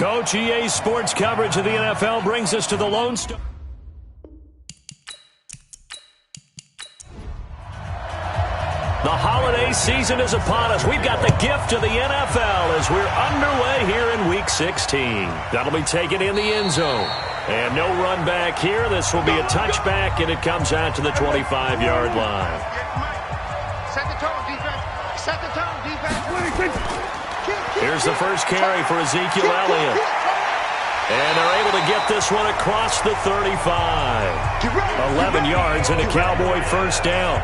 Coach, EA Sports coverage of the NFL brings us to the Lone Star. The holiday season is upon us. We've got the gift of the NFL as we're underway here in Week 16. That'll be taken in the end zone. And no run back here. This will be a touchback, and it comes out to the 25-yard line. Set the tone, defense. Set the tone, defense. Here's the first carry for Ezekiel Elliott. And they're able to get this one across the 35. 11 yards and a Cowboy first down.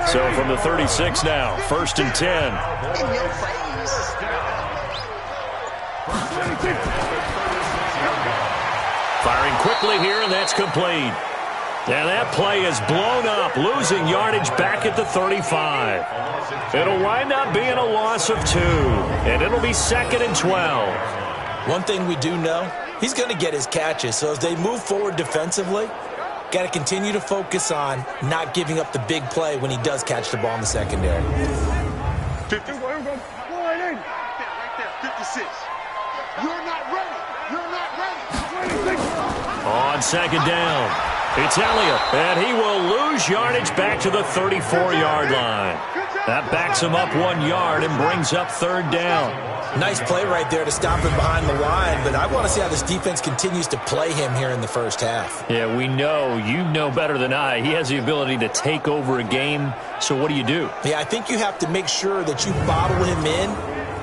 So from the 36 now, 1st and 10. Firing quickly here, and that's complete. And that play is blown up, losing yardage back at the 35. It'll wind up being a loss of 2, and it'll be 2nd and 12. One thing we do know, he's going to get his catches. So as they move forward defensively, got to continue to focus on not giving up the big play when he does catch the ball in the secondary. 50. Right there. 56. You're not ready. You're not ready. On 2nd down, it's Elliott, and he will lose yardage back to the 34-yard line. That backs him up 1 yard and brings up 3rd down. Nice play right there to stop him behind the line, but I want to see how this defense continues to play him here in the first half. Yeah, we know, you know better than I, he has the ability to take over a game, so what do you do? Yeah, I think you have to make sure that you bottle him in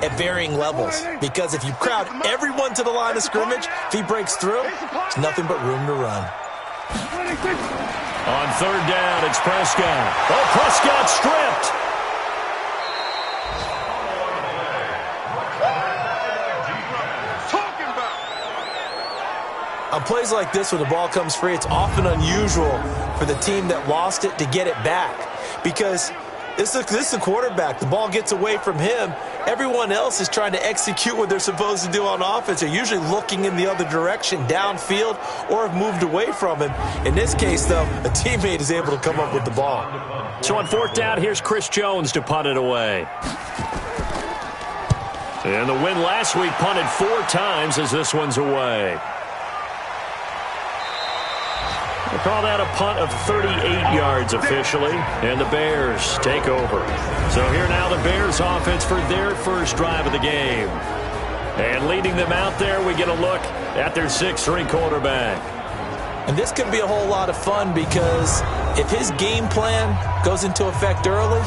at varying levels, because if you crowd everyone to the line of scrimmage, if he breaks through, it's nothing but room to run. On 3rd down, it's Prescott. Oh, Prescott stripped. On plays like this where the ball comes free, it's often unusual for the team that lost it to get it back, because this is the quarterback. The ball gets away from him. Everyone else is trying to execute what they're supposed to do on offense. They're usually looking in the other direction, downfield, or have moved away from him. In this case, though, a teammate is able to come up with the ball. So on 4th down, here's Chris Jones to punt it away. And the win last week punted 4 times as this one's away. We'll call that a punt of 38 yards officially, and the Bears take over. So here now the Bears offense for their first drive of the game. And leading them out there, we get a look at their 6'3" quarterback. And this could be a whole lot of fun, because if his game plan goes into effect early,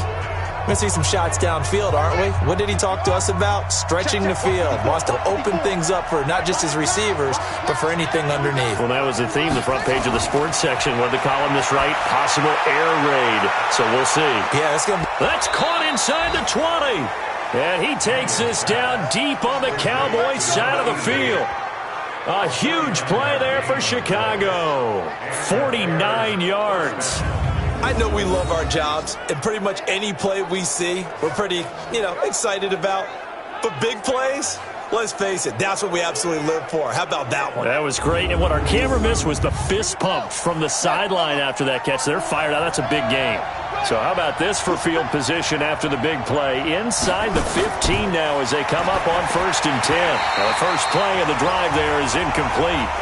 we're going to see some shots downfield, aren't we? What did he talk to us about? Stretching the field. Wants to open things up for not just his receivers, but for anything underneath. Well, that was the theme, the front page of the sports section. What did the columnist write? Possible air raid. So we'll see. Yeah, that's caught inside the 20. And he takes this down deep on the Cowboys side of the field. A huge play there for Chicago. 49 yards. I know we love our jobs, and pretty much any play we see, we're pretty, excited about. But big plays, let's face it, that's what we absolutely live for. How about that one? That was great, and what our camera missed was the fist pump from the sideline after that catch. They're fired out. That's a big game. So how about this for field position after the big play? Inside the 15 now as they come up on 1st and 10. Now the first play of the drive there is incomplete.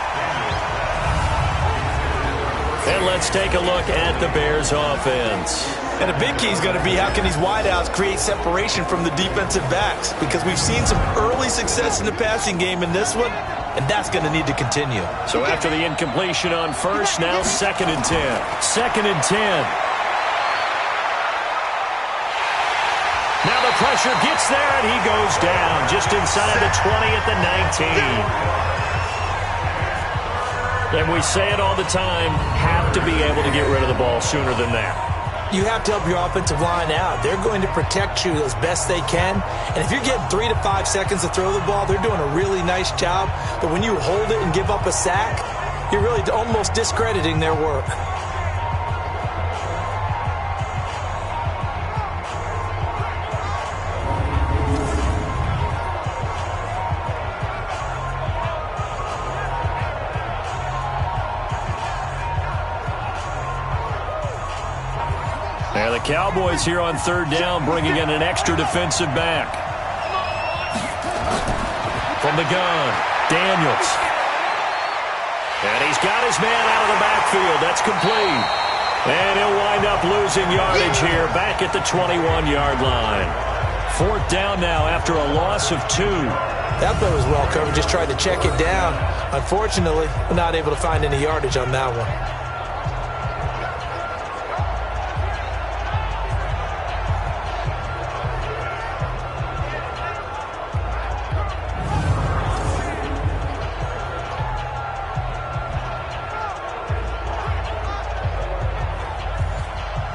And let's take a look at the Bears offense. And a big key is going to be how can these wideouts create separation from the defensive backs, because we've seen some early success in the passing game in this one, and that's going to need to continue. So after the incompletion on 1st, now 2nd and 10. 2nd and 10. Now the pressure gets there, and he goes down just inside the 20 at the 19. And we say it all the time, have to be able to get rid of the ball sooner than that. You have to help your offensive line out. They're going to protect you as best they can. And if you're getting 3 to 5 seconds to throw the ball, they're doing a really nice job. But when you hold it and give up a sack, you're really almost discrediting their work. And the Cowboys here on 3rd down, bringing in an extra defensive back. From the gun, Daniels. And he's got his man out of the backfield. That's complete. And he'll wind up losing yardage here back at the 21-yard line. 4th down now after a loss of 2. That play was well covered. Just tried to check it down. Unfortunately, we're not able to find any yardage on that one.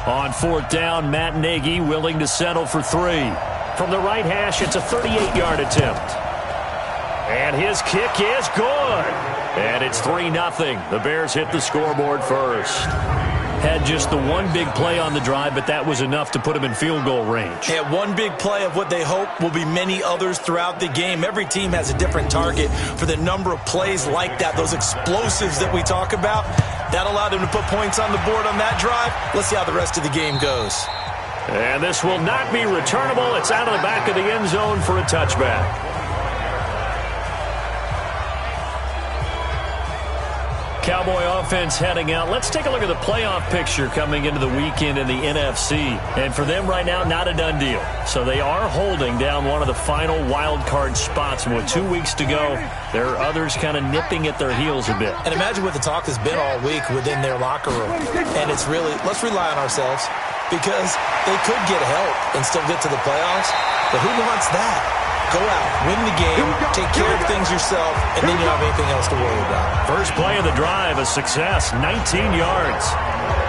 On 4th down, Matt Nagy willing to settle for 3. From the right hash, it's a 38-yard attempt. And his kick is good. And it's 3-0. The Bears hit the scoreboard first. Had just the one big play on the drive, but that was enough to put him in field goal range. Yeah, one big play of what they hope will be many others throughout the game. Every team has a different target for the number of plays like that, those explosives that we talk about. That allowed him to put points on the board on that drive. Let's see how the rest of the game goes. And this will not be returnable. It's out of the back of the end zone for a touchback. Cowboy offense heading out. Let's take a look at the playoff picture coming into the weekend in the NFC. And for them right now, not a done deal. So they are holding down one of the final wild card spots. And with 2 weeks to go, there are others kind of nipping at their heels a bit. And imagine what the talk has been all week within their locker room. And it's really, let's rely on ourselves, because they could get help and still get to the playoffs. But who wants that? Go out, win the game, take care of things yourself, and then you don't have anything else to worry about. First play of the drive, a success, 19 yards.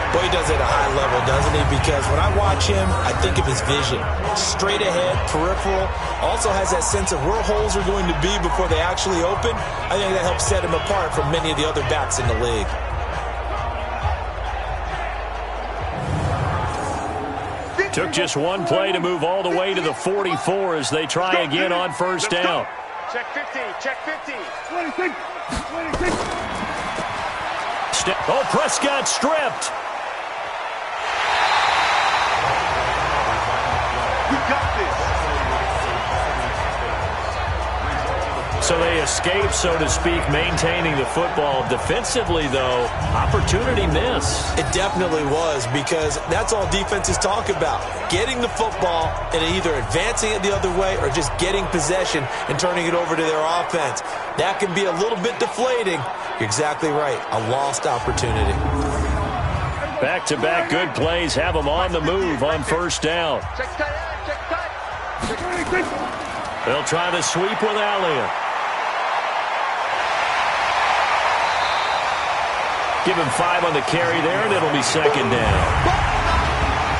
Boy, he does it at a high level, doesn't he? Because when I watch him, I think of his vision. Straight ahead, peripheral, also has that sense of where holes are going to be before they actually open. I think that helps set him apart from many of the other backs in the league. Took just one play to move all the way to the 44 as they try again on first down. Check 50, check 50. 26, 26. Oh, Prescott stripped. You got this. So they escape, so to speak, maintaining the football. Defensively, though, opportunity miss. It definitely was, because that's all defenses talk about. Getting the football and either advancing it the other way or just getting possession and turning it over to their offense. That can be a little bit deflating. You're exactly right. A lost opportunity. Back-to-back good plays have them on the move on first down. Check tight end, check tight. They'll try to sweep with Elliott. Give him 5 on the carry there, and it'll be second down.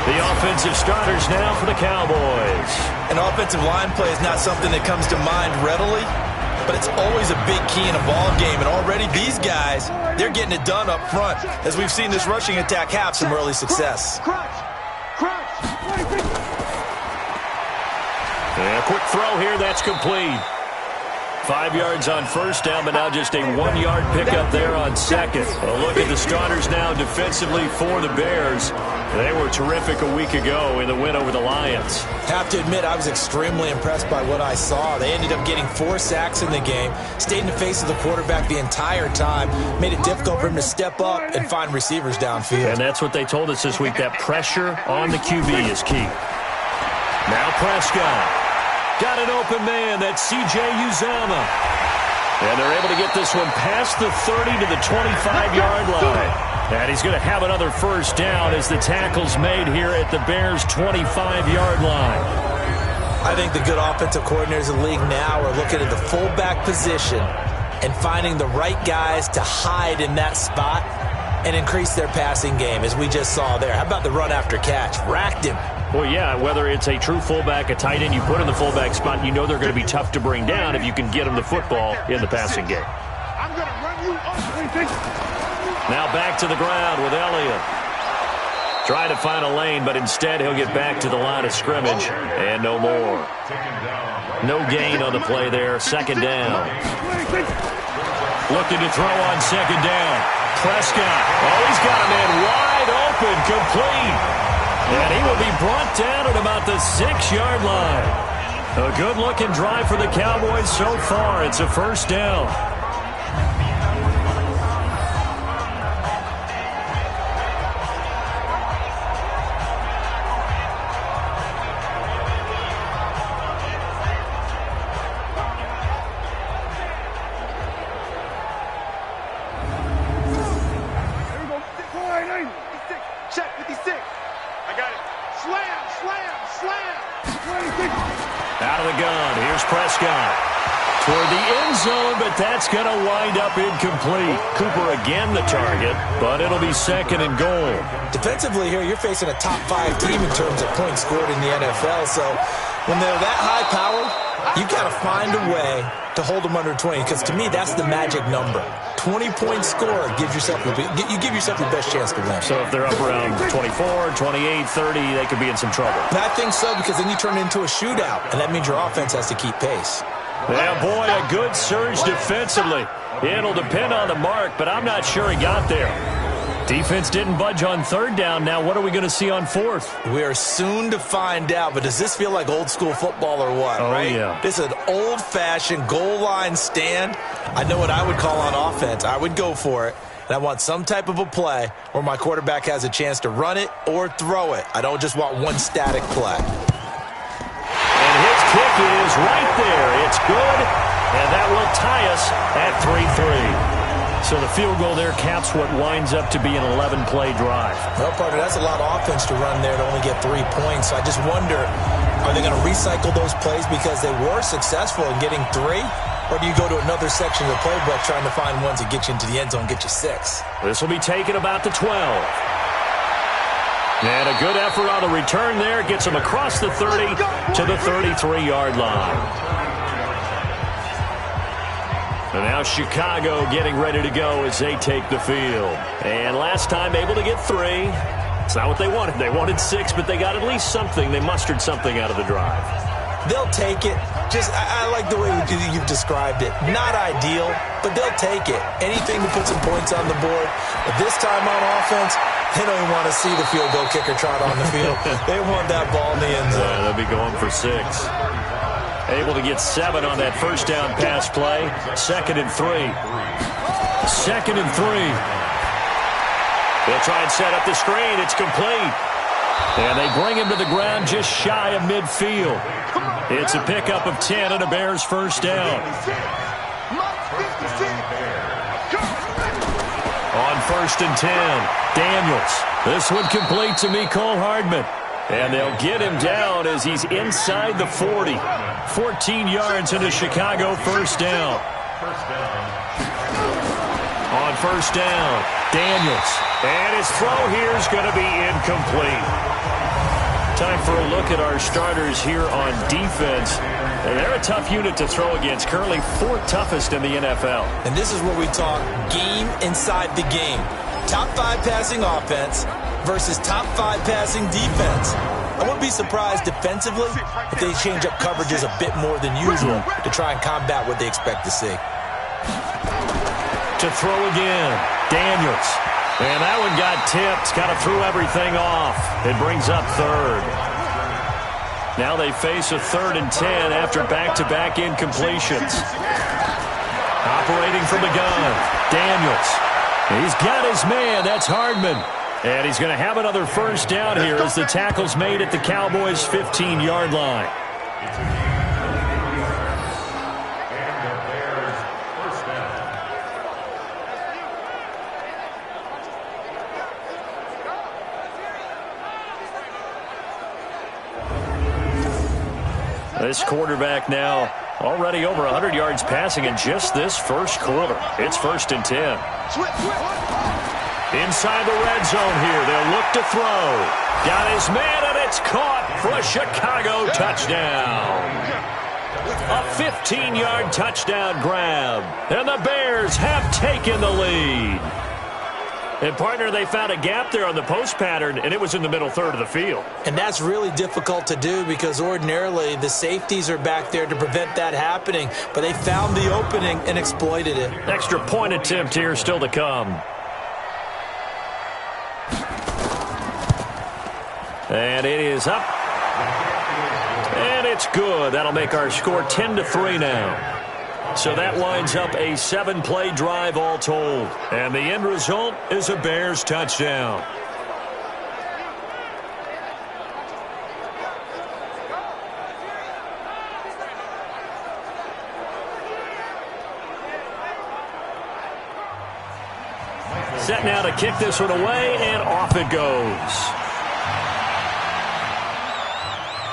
The offensive starters now for the Cowboys. An offensive line play is not something that comes to mind readily, but it's always a big key in a ball game. And already these guys, they're getting it done up front, as we've seen this rushing attack have some early success. And a quick throw here, that's complete. 5 yards on first down, but now just a 1-yard pickup there on second. A look at the starters now defensively for the Bears. They were terrific a week ago in the win over the Lions. Have to admit, I was extremely impressed by what I saw. They ended up getting 4 sacks in the game, stayed in the face of the quarterback the entire time, made it difficult for him to step up and find receivers downfield. And that's what they told us this week, that pressure on the QB is key. Now Prescott. Got an open man. That's C.J. Uzomah. And they're able to get this one past the 30 to the 25-yard line. And he's going to have another first down as the tackle's made here at the Bears' 25-yard line. I think the good offensive coordinators in the league now are looking at the fullback position and finding the right guys to hide in that spot and increase their passing game, as we just saw there. How about the run after catch? Racked him. Well, yeah, whether it's a true fullback, a tight end you put in the fullback spot, you know they're going to be tough to bring down if you can get them the football in the passing game. I'm going to run you up. Now back to the ground with Elliott. Trying to find a lane, but instead he'll get back to the line of scrimmage, and no more. No gain on the play there, second down. Looking to throw on second down. Prescott, oh, he's got a man wide open, complete. And he will be brought down at about the 6-yard line. A good-looking drive for the Cowboys so far. It's a first down. Check 56. I got it. Slam, slam, slam. 26. Out of the gun. Here's Prescott. Toward the end zone, but that's going to wind up incomplete. Cooper again the target, but it'll be second and goal. Defensively here, you're facing a top 5 team in terms of points scored in the NFL. So when they're that high-powered, you got to find a way to hold them under 20, because to me, that's the magic number. 20-point score gives yourself you give yourself your best chance to win. So if they're up around 24, 28, 30, they could be in some trouble. And I think so, because then you turn it into a shootout, and that means your offense has to keep pace. Yeah, boy, a good surge defensively. It'll depend on the mark, but I'm not sure he got there. Defense didn't budge on third down. Now what are we going to see on fourth? We are soon to find out, but does this feel like old school football or what, right? Yeah. This is an old-fashioned goal line stand. I know what I would call on offense. I would go for it, and I want some type of a play where my quarterback has a chance to run it or throw it. I don't just want one static play. And his kick is right there. It's good, and that will tie us at 3-3. So the field goal there caps what winds up to be an 11-play drive. Well, partner, that's a lot of offense to run there to only get 3 points. So I just wonder, are they going to recycle those plays because they were successful in getting 3? Or do you go to another section of the playbook trying to find ones that get you into the end zone, get you 6? This will be taken about the 12. And a good effort on the return there. Gets him across the 30 to the 33-yard line. And now Chicago getting ready to go as they take the field. And last time able to get 3. It's not what they wanted. They wanted 6, but they got at least something. They mustered something out of the drive. They'll take it. I like the way you've described it. Not ideal, but they'll take it. Anything to put some points on the board. But this time on offense, they don't even want to see the field goal kicker trot on the field. They want that ball in the end zone. They'll be going for 6. Able to get 7 on that first down pass play. 2nd and 3. 2nd and 3. They'll try and set up the screen. It's complete. And they bring him to the ground just shy of midfield. It's a pickup of 10 and a Bears first down. On 1st and 10, Daniels. This one complete to Mecole Hardman. And they'll get him down as he's inside the 40. 14 yards into Chicago first down. On 1st down, Daniels. And his throw here is going to be incomplete. Time for a look at our starters here on defense. They're a tough unit to throw against. Currently 4th toughest in the NFL. And this is where we talk game inside the game. Top 5 passing offense versus top 5 passing defense. I wouldn't be surprised defensively if they change up coverages a bit more than usual to try and combat what they expect to see. To throw again, Daniels. And that one got tipped. Kind of threw everything off. It brings up 3rd. Now they face a 3rd and 10 after back-to-back incompletions. Operating from the gun, Daniels. He's got his man. That's Hardman. And he's going to have another first down here as the tackle's made at the Cowboys' 15-yard line. This quarterback now already over 100 yards passing in just this first quarter. It's 1st and 10. Inside the red zone here. They'll look to throw. Got his man, and it's caught for a Chicago touchdown. A 15-yard touchdown grab. And the Bears have taken the lead. And, partner, they found a gap there on the post pattern, and it was in the middle 3rd of the field. And that's really difficult to do because ordinarily the safeties are back there to prevent that happening. But they found the opening and exploited it. Extra point attempt here still to come. And it is up. And It's good. That'll make our score 10-3 now. So that winds up a 7-play drive all told. And the end result is a Bears touchdown. Set now to kick this one away, and off it goes.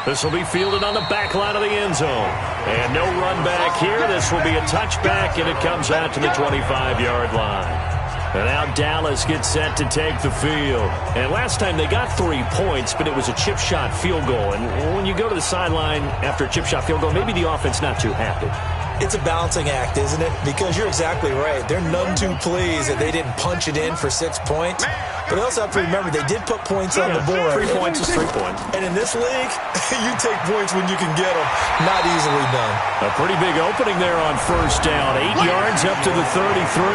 This will be fielded on the back line of the end zone. And no run back here. This will be a touchback, and it comes out to the 25-yard line. And now Dallas gets set to take the field. And last time they got 3 points, but it was a chip shot field goal. And when you go to the sideline after a chip shot field goal, maybe the offense not too happy. It's a balancing act, isn't it? Because you're exactly right. They're none too pleased that they didn't punch it in for 6 points. But they also have to remember they did put points on the board. 3 points is 3 points. And in this league, you take points when you can get them. Not easily done. A pretty big opening there on first down. 8 yards up to the 33.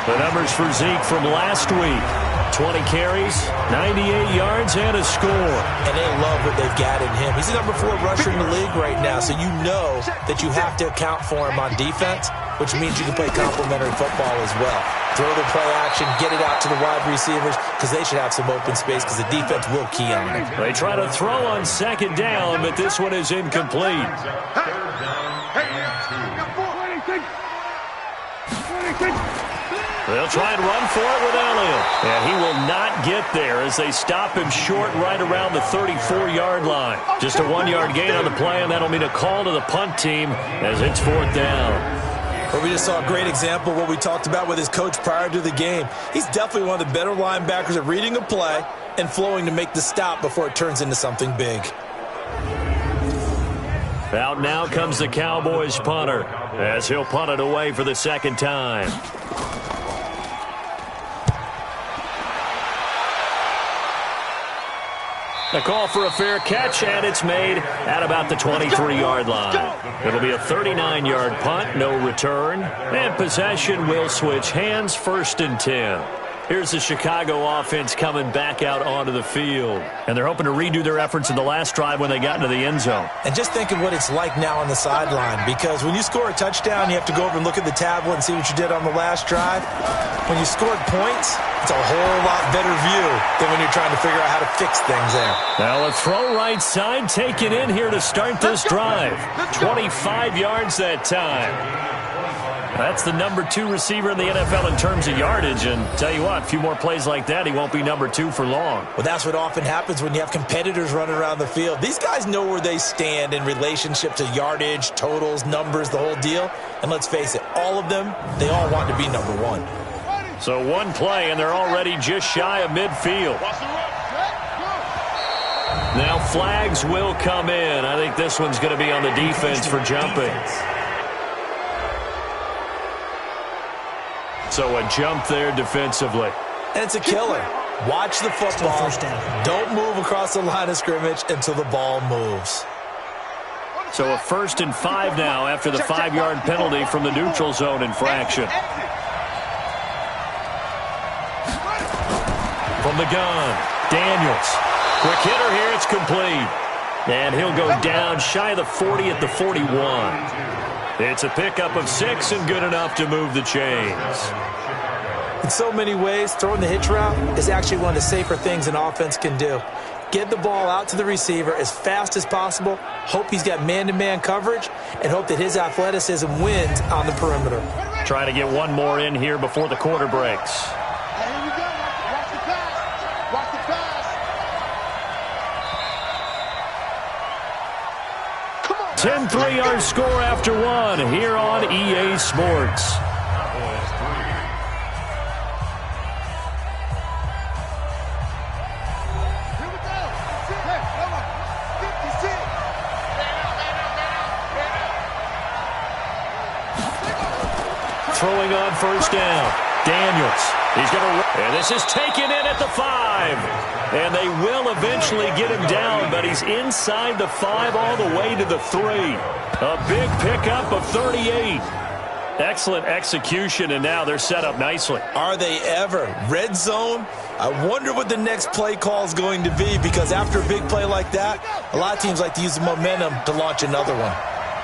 The numbers for Zeke from last week. 20 carries, 98 yards, and a score. And they love what they've got in him. He's the number 4 rusher in the league right now, so you know that you have to account for him on defense, which means you can play complementary football as well. Throw the play action, get it out to the wide receivers, because they should have some open space, because the defense will key on it. They try to throw on second down, but this one is incomplete. They'll try and run for it with Elliott. And he will not get there as they stop him short right around the 34-yard line. Just a 1-yard gain on the play, and that'll mean a call to the punt team as it's 4th down. Well, we just saw a great example of what we talked about with his coach prior to the game. He's definitely one of the better linebackers at reading a play and flowing to make the stop before it turns into something big. Out now comes the Cowboys punter as he'll punt it away for the second time. A call for a fair catch, and it's made at about the 23-yard line. It'll be a 39-yard punt, no return, and possession will switch hands, 1st and 10. Here's the Chicago offense coming back out onto the field. And they're hoping to redo their efforts in the last drive when they got into the end zone. And just think of what it's like now on the sideline, because when you score a touchdown, you have to go over and look at the tablet and see what you did on the last drive. When you scored points, it's a whole lot better view than when you're trying to figure out how to fix things there. Now a throw right side taken in here to start this drive. 25 yards that time. That's the number 2 receiver in the NFL in terms of yardage. And tell you what, a few more plays like that, he won't be number 2 for long. Well, that's what often happens when you have competitors running around the field. These guys know where they stand in relationship to yardage, totals, numbers, the whole deal. And let's face it, all of them, they all want to be number 1. So 1 play, and they're already just shy of midfield. Now flags will come in. I think this one's going to be on the defense for jumping. So a jump there defensively. And it's a killer. Watch the football. Don't move across the line of scrimmage until the ball moves. So a 1st and 5 now after the 5-yard penalty from the neutral zone infraction. From the gun, Daniels. Quick hitter here, it's complete. And he'll go down shy of the 40 at the 41. It's a pickup of 6 and good enough to move the chains. In so many ways, throwing the hitch route is actually one of the safer things an offense can do. Get the ball out to the receiver as fast as possible, hope he's got man-to-man coverage, and hope that his athleticism wins on the perimeter. Trying to get one more in here before the quarter breaks. Here we go. Watch the pass. Watch the pass. Come on. 10 3-yard score after 1 here on EA Sports. Throwing on first down. Daniels. He's going to run. And this is taken in at the 5. And they will eventually get him down, but he's inside the 5 all the way to the 3. A big pickup of 38. Excellent execution, and now they're set up nicely. Are they ever? Red zone? I wonder what the next play call is going to be, because after a big play like that, a lot of teams like to use the momentum to launch another one.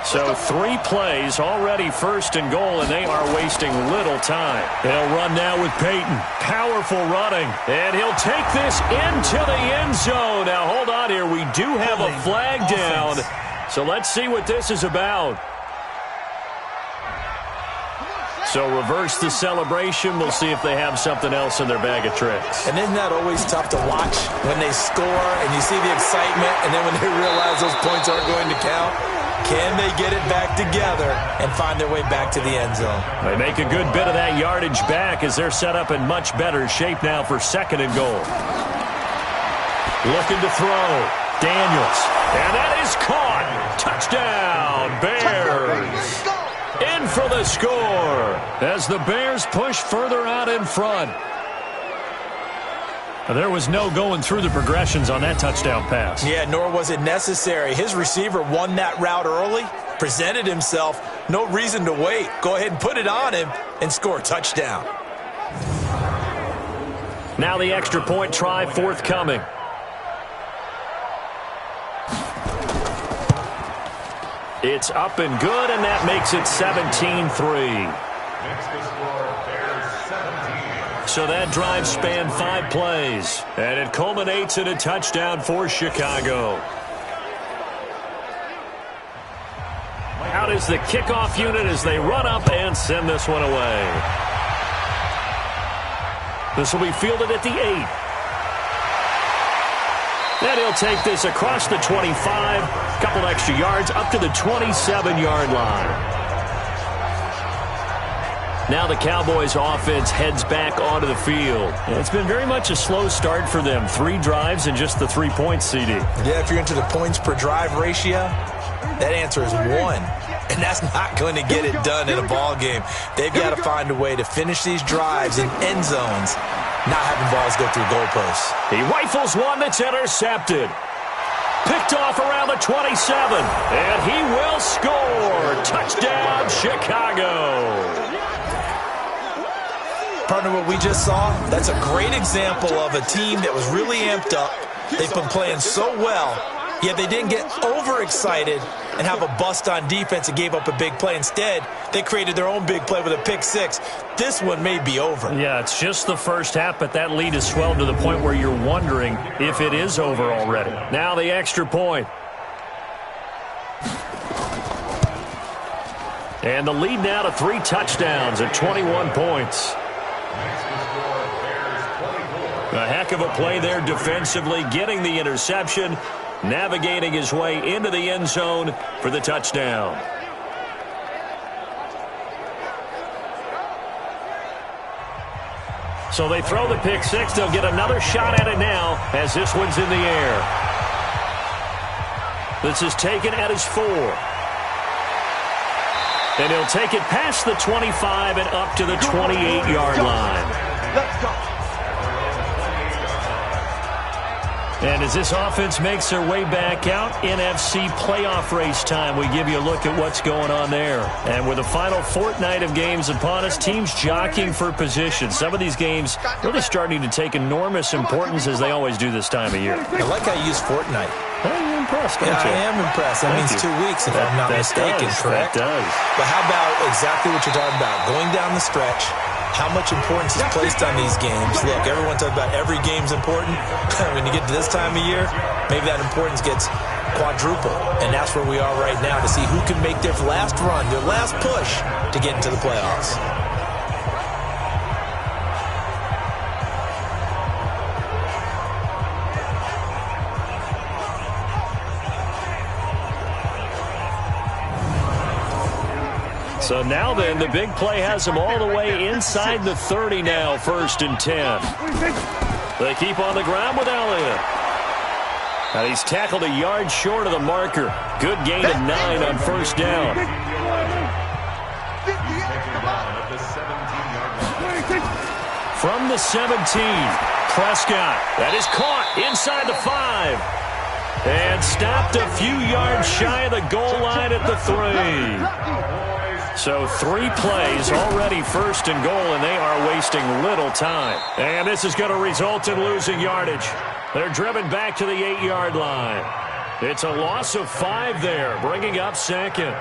So 3 plays, already first and goal, and they are wasting little time. They'll run now with Peyton. Powerful running, and he'll take this into the end zone. Now, hold on here. We do have a flag down, so let's see what this is about. So reverse the celebration. We'll see if they have something else in their bag of tricks. And isn't that always tough to watch when they score and you see the excitement, and then when they realize those points aren't going to count? Can they get it back together and find their way back to the end zone? They make a good bit of that yardage back as they're set up in much better shape now for 2nd and goal. Looking to throw. Daniels. And that is caught. Touchdown, Bears. In for the score as the Bears push further out in front. There was no going through the progressions on that touchdown pass. Yeah, nor was it necessary. His receiver won that route early, presented himself. No reason to wait. Go ahead and put it on him and score a touchdown. Now the extra point try forthcoming. It's up and good, and that makes it 17-3. So that drive spanned 5 plays, and it culminates in a touchdown for Chicago. Out is the kickoff unit as they run up and send this one away. This will be fielded at the 8. And he'll take this across the 25, couple extra yards up to the 27-yard line. Now the Cowboys offense heads back onto the field. It's been very much a slow start for them. 3 drives and just the 3 points, CD. Yeah, if you're into the points per drive ratio, that answer is 1. And that's not going to get it done in a ball game. They've got to find a way to finish these drives in end zones, not having balls go through goalposts. He rifles one that's intercepted. Picked off around the 27. And he will score. Touchdown, Chicago. Partner, what we just saw, that's a great example of a team that was really amped up. They've been playing so well, yet they didn't get overexcited and have a bust on defense and gave up a big play. Instead, they created their own big play with a pick 6. This one may be over. Yeah, it's just the first half, but that lead has swelled to the point where you're wondering if it is over already. Now the extra point. And the lead now to 3 touchdowns at 21 points. A heck of a play there defensively, getting the interception, navigating his way into the end zone for the touchdown. So they throw the pick 6. They'll get another shot at it now as this one's in the air. This is taken at his 4. And he'll take it past the 25 and up to the 28-yard line. Let's go. And as this offense makes their way back out, NFC playoff race time, we give you a look at what's going on there. And with the final fortnight of games upon us, teams jockeying for position. Some of these games really starting to take enormous importance as they always do this time of year. I like how you use fortnight. Well, you're impressed, don't you? I am impressed. That means 2 weeks, if I'm not mistaken, correct? That does. But how about exactly what you're talking about? Going down the stretch, how much importance is placed on these games. Look, everyone talks about every game's important. When you get to this time of year, maybe that importance gets quadruple. And that's where we are right now, to see who can make their last run, their last push to get into the playoffs. So now then, the big play has them all the way inside the 30 now, 1st and 10. They keep on the ground with Elliott. And he's tackled a yard short of the marker. Good gain of 9 on 1st down. From the 17, Prescott. That is caught inside the 5. And stopped a few yards shy of the goal line at the 3. So 3 plays, already first and goal, and they are wasting little time. And this is going to result in losing yardage. They're driven back to the 8-yard line. It's a loss of 5 there, bringing up second.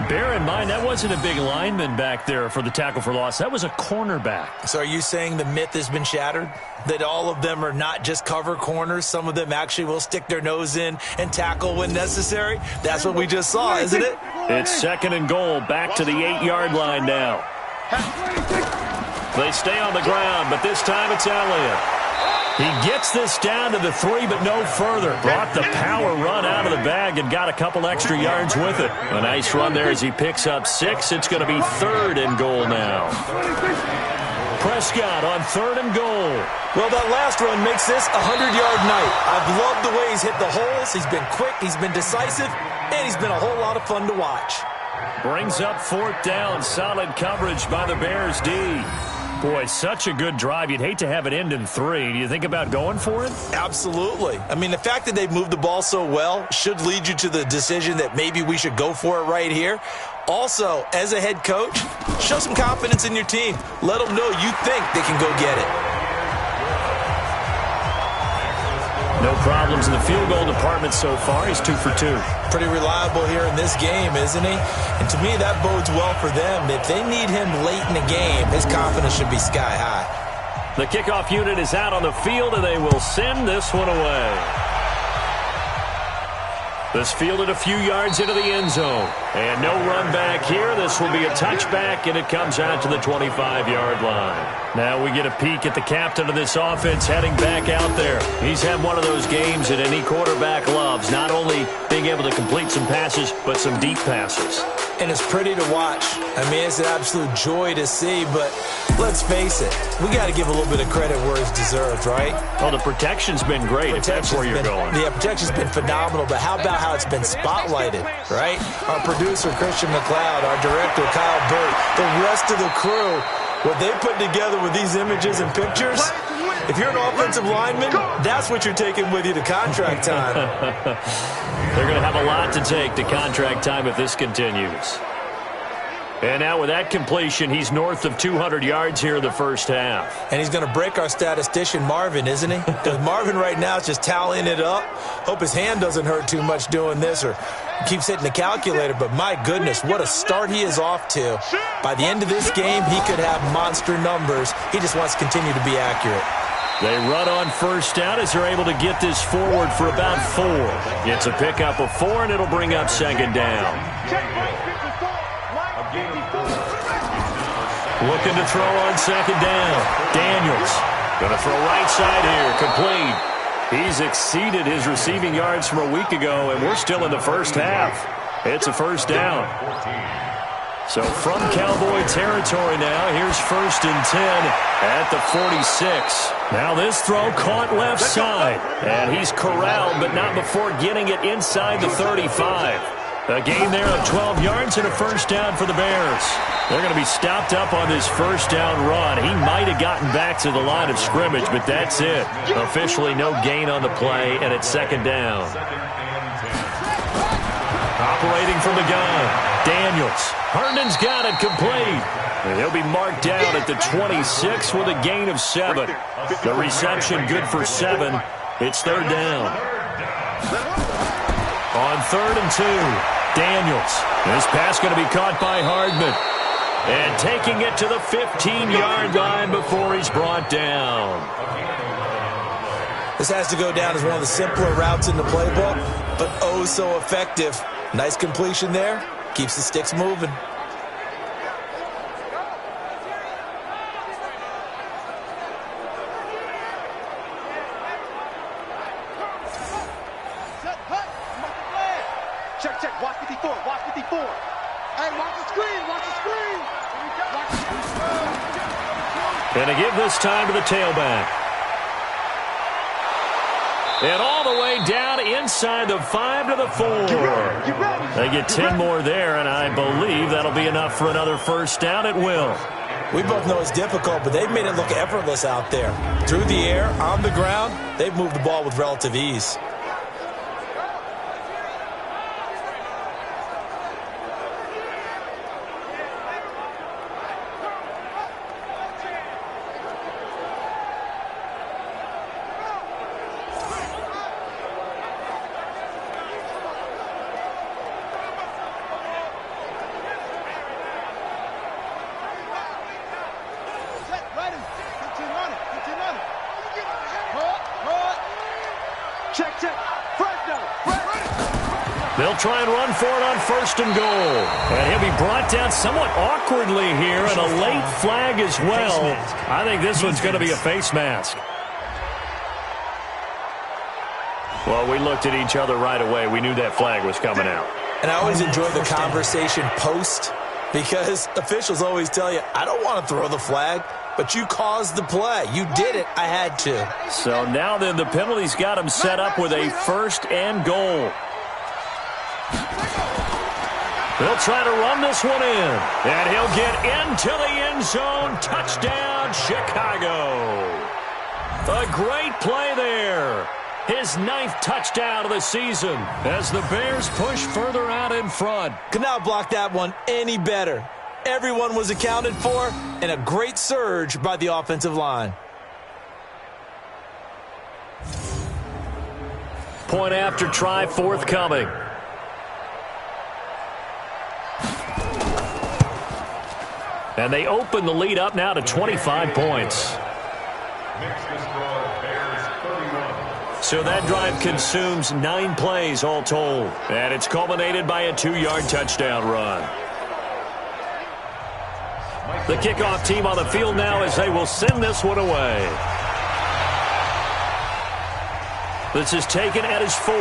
Bear in mind, that wasn't a big lineman back there for the tackle for loss. That was a cornerback. So are you saying the myth has been shattered? That all of them are not just cover corners? Some of them actually will stick their nose in and tackle when necessary? That's what we just saw, isn't it? It's second and goal, back to the 8-yard line now. They stay on the ground, but this time it's Elliott. He gets this down to the 3, but no further. Brought the power run out of the bag and got a couple extra yards with it. A nice run there as he picks up 6. It's going to be third and goal now. Prescott on third and goal. Well, that last run makes this a 100-yard night. I've loved the way he's hit the holes. He's been quick, he's been decisive, and he's been a whole lot of fun to watch. Brings up fourth down. Solid coverage by the Bears D. Boy, such a good drive. You'd hate to have it end in 3. Do you think about going for it? Absolutely. I mean, the fact that they've moved the ball so well should lead you to the decision that maybe we should go for it right here. Also, as a head coach, show some confidence in your team. Let them know you think they can go get it. No problems in the field goal department so far. He's 2 for 2. Pretty reliable here in this game, isn't he? And to me, that bodes well for them. If they need him late in the game, his confidence should be sky high. The kickoff unit is out on the field, and they will send this one away. This fielded a few yards into the end zone. And no run back here. This will be a touchback, and it comes out to the 25-yard line. Now we get a peek at the captain of this offense heading back out there. He's had one of those games that any quarterback loves, not only being able to complete some passes, but some deep passes. And it's pretty to watch. I mean, it's an absolute joy to see, but let's face it, we got to give a little bit of credit where it's deserved, right? Oh, the protection's been great, if that's where you're going. Yeah, protection's been phenomenal, but how about how it's been spotlighted, right? Our producer, Christian McLeod, our director, Kyle Burt, the rest of the crew, what they put together with these images and pictures, if you're an offensive lineman, that's what you're taking with you to contract time. They're going to have a lot to take to contract time if this continues. And now with that completion, he's north of 200 yards here in the first half. And he's going to break our statistician, Marvin, isn't he? Because Marvin right now is just tallying it up. Hope his hand doesn't hurt too much doing this or keeps hitting the calculator. But my goodness, what a start he is off to. By the end of this game, he could have monster numbers. He just wants to continue to be accurate. They run on first down as they're able to get this forward for about 4. It's a pickup of 4, and it'll bring up second down. Looking to throw on second down. Daniels going to throw right side here. Complete. He's exceeded his receiving yards from a week ago, and we're still in the first half. It's a first down. So from Cowboy territory now, here's first and 10 at the 46. Now this throw caught left side, and he's corralled, but not before getting it inside the 35. A gain there of 12 yards and a first down for the Bears. They're going to be stopped up on this first down run. He might have gotten back to the line of scrimmage, but that's it. Officially no gain on the play, and it's second down. Operating from the gun, Daniels. Herndon's got it complete. And he'll be marked down at the 26 with a gain of 7. The reception good for 7. It's third down. On third and 2, Daniels. This pass going to be caught by Hardman. And taking it to the 15-yard line before he's brought down. This has to go down as one of the simpler routes in the playbook, but oh so effective. Nice completion there. Keeps the sticks moving. Check. Watch 54. Watch 54. Hey, watch the screen. Watch the screen. Watch the screen. And to give this time to the tailback. And all the way down inside the 5 to the 4. They get 10 more there, and I believe that'll be enough for another first down. It will. We both know it's difficult, but they've made it look effortless out there. Through the air, on the ground, they've moved the ball with relative ease. They'll try and run for it on 1st and goal. And he'll be brought down somewhat awkwardly here, and a late flag as well. I think this one's going to be a face mask. Well, we looked at each other right away. We knew that flag was coming out. And I always enjoy the conversation post, because officials always tell you, I don't want to throw the flag, but you caused the play. You did it. I had to. So now then the penalty's got him set up with a 1st and goal. They'll try to run this one in. And he'll get into the end zone. Touchdown, Chicago. A great play there. His 9th touchdown of the season as the Bears push further out in front. Could not block that one any better. Everyone was accounted for, and a great surge by the offensive line. Point after try forthcoming. And they open the lead up now to 25 points. So that drive consumes 9 plays all told. And it's culminated by a 2-yard touchdown run. The kickoff team on the field now as they will send this one away. This is taken at his 4.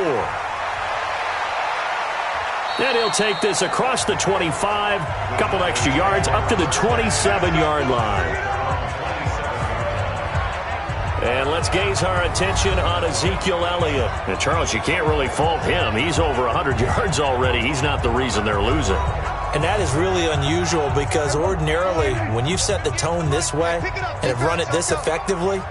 And he'll take this across the 25, a couple extra yards up to the 27-yard line. And let's gaze our attention on Ezekiel Elliott. And Charles, you can't really fault him. He's over 100 yards already. He's not the reason they're losing. And that is really unusual because ordinarily when you set the tone this way and have run it this effectively,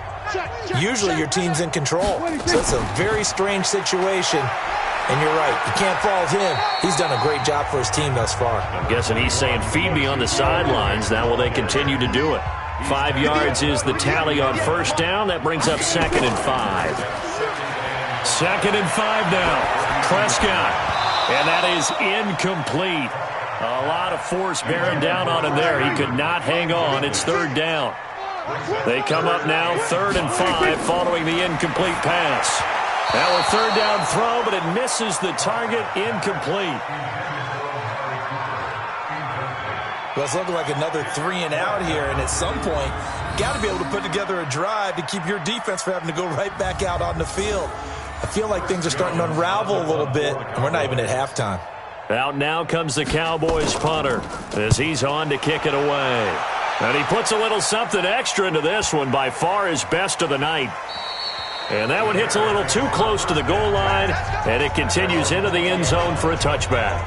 usually your team's in control. So it's a very strange situation. And you're right, you can't fault him. He's done a great job for his team thus far. I'm guessing he's saying, feed me on the sidelines. Now will they continue to do it? 5 yards is the tally on 1st down. That brings up 2nd and 5. 2nd and 5 now. Prescott. And that is incomplete. A lot of force bearing down on him there. He could not hang on. It's 3rd down. They come up now 3rd and 5 following the incomplete pass. Now a 3rd down throw, but it misses the target. Incomplete. Well, it's looking like another 3 and out here, and at some point, you got to be able to put together a drive to keep your defense from having to go right back out on the field. I feel like things are starting to unravel a little bit, and we're not even at halftime. Out now comes the Cowboys punter as he's on to kick it away. And he puts a little something extra into this one, by far his best of the night. And that one hits a little too close to the goal line, and it continues into the end zone for a touchback.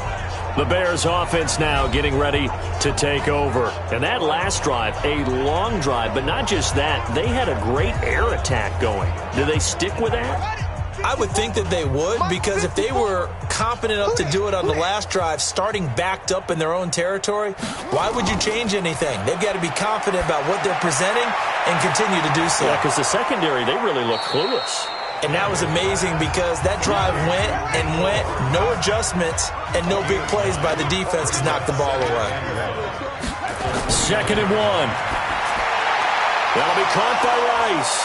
The Bears offense now getting ready to take over. And that last drive, a long drive, but not just that. They had a great air attack going. Do they stick with that? I would think that they would, because if they were confident enough to do it on the last drive, starting backed up in their own territory, why would you change anything? They've got to be confident about what they're presenting and continue to do so. Yeah, because the secondary, they really look clueless. And that was amazing because that drive went and went, no adjustments, and no big plays by the defense to knock the ball away. 2nd and 1. That'll be caught by Rice.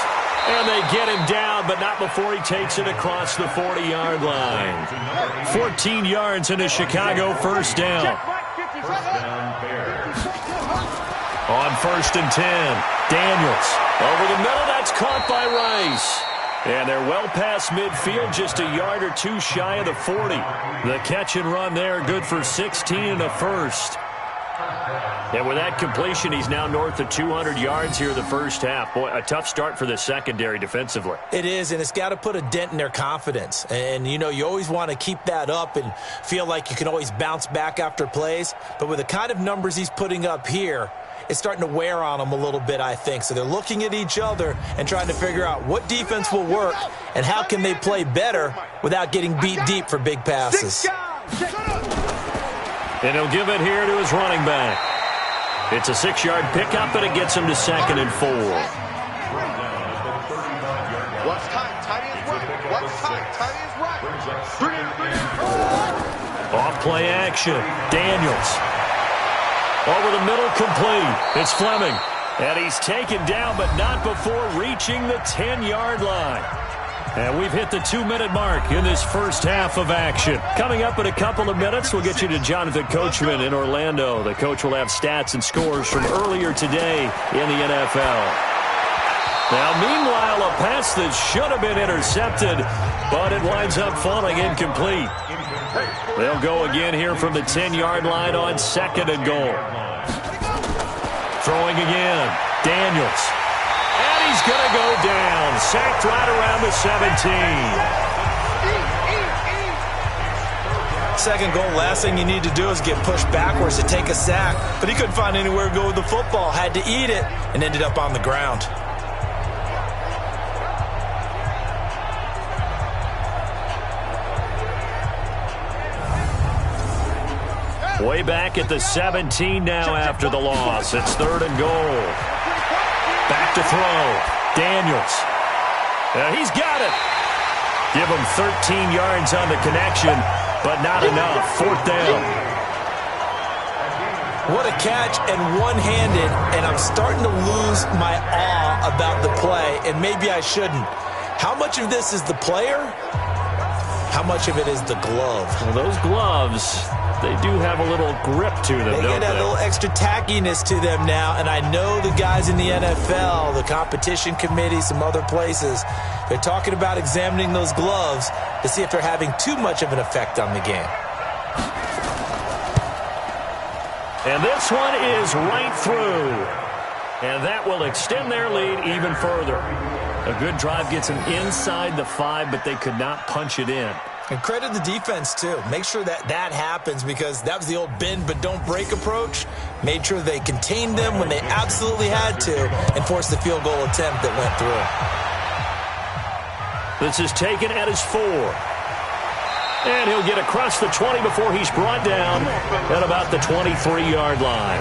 And they get him down, but not before he takes it across the 40-yard line. 14 yards in a Chicago 1st down. On 1st and 10, Daniels. Over the middle, that's caught by Rice. And they're well past midfield, just a yard or 2 shy of the 40. The catch and run there, good for 16 and a 1st. And with that completion, he's now north of 200 yards here in the 1st half. Boy, a tough start for the secondary defensively. It is, and it's got to put a dent in their confidence. And, you know, you always want to keep that up and feel like you can always bounce back after plays. But with the kind of numbers he's putting up here, it's starting to wear on them a little bit, I think. So they're looking at each other and trying to figure out what defense will work and how can they play better without getting beat deep for big passes. And he'll give it here to his running back. It's a 6-yard pickup, and it gets him to 2nd and 4. What's tight? Tight is right. What's tight? Tight is right. Off play action. Daniels. Over the middle, complete. It's Fleming. And he's taken down, but not before reaching the 10-yard line. And we've hit the 2-minute mark in this first half of action. Coming up in a couple of minutes, we'll get you to Jonathan Coachman in Orlando. The coach will have stats and scores from earlier today in the NFL. Now, meanwhile, a pass that should have been intercepted, but it winds up falling incomplete. They'll go again here from the 10-yard line on 2nd and goal. Throwing again, Daniels. And he's going to go down. Sacked right around the 17. Second goal, last thing you need to do is get pushed backwards to take a sack. But he couldn't find anywhere to go with the football. Had to eat it and ended up on the ground. Way back at the 17 now after the loss. It's 3rd and goal. Back to throw. Daniels. He's got it. Give him 13 yards on the connection, but not enough. 4th down. What a catch, and one-handed, and I'm starting to lose my awe about the play, and maybe I shouldn't. How much of this is the player? How much of it is the glove? Well, those gloves, they do have a little grip to them, don't they? They get a little extra tackiness to them now, and I know the guys in the NFL, the competition committee, some other places, they're talking about examining those gloves to see if they're having too much of an effect on the game. And this one is right through. And that will extend their lead even further. A good drive gets them inside the 5, but they could not punch it in. And credit the defense, too. Make sure that that happens, because that was the old bend but don't break approach. Made sure they contained them when they absolutely had to and forced the field goal attempt that went through. This is taken at his 4. And he'll get across the 20 before he's brought down at about the 23-yard line.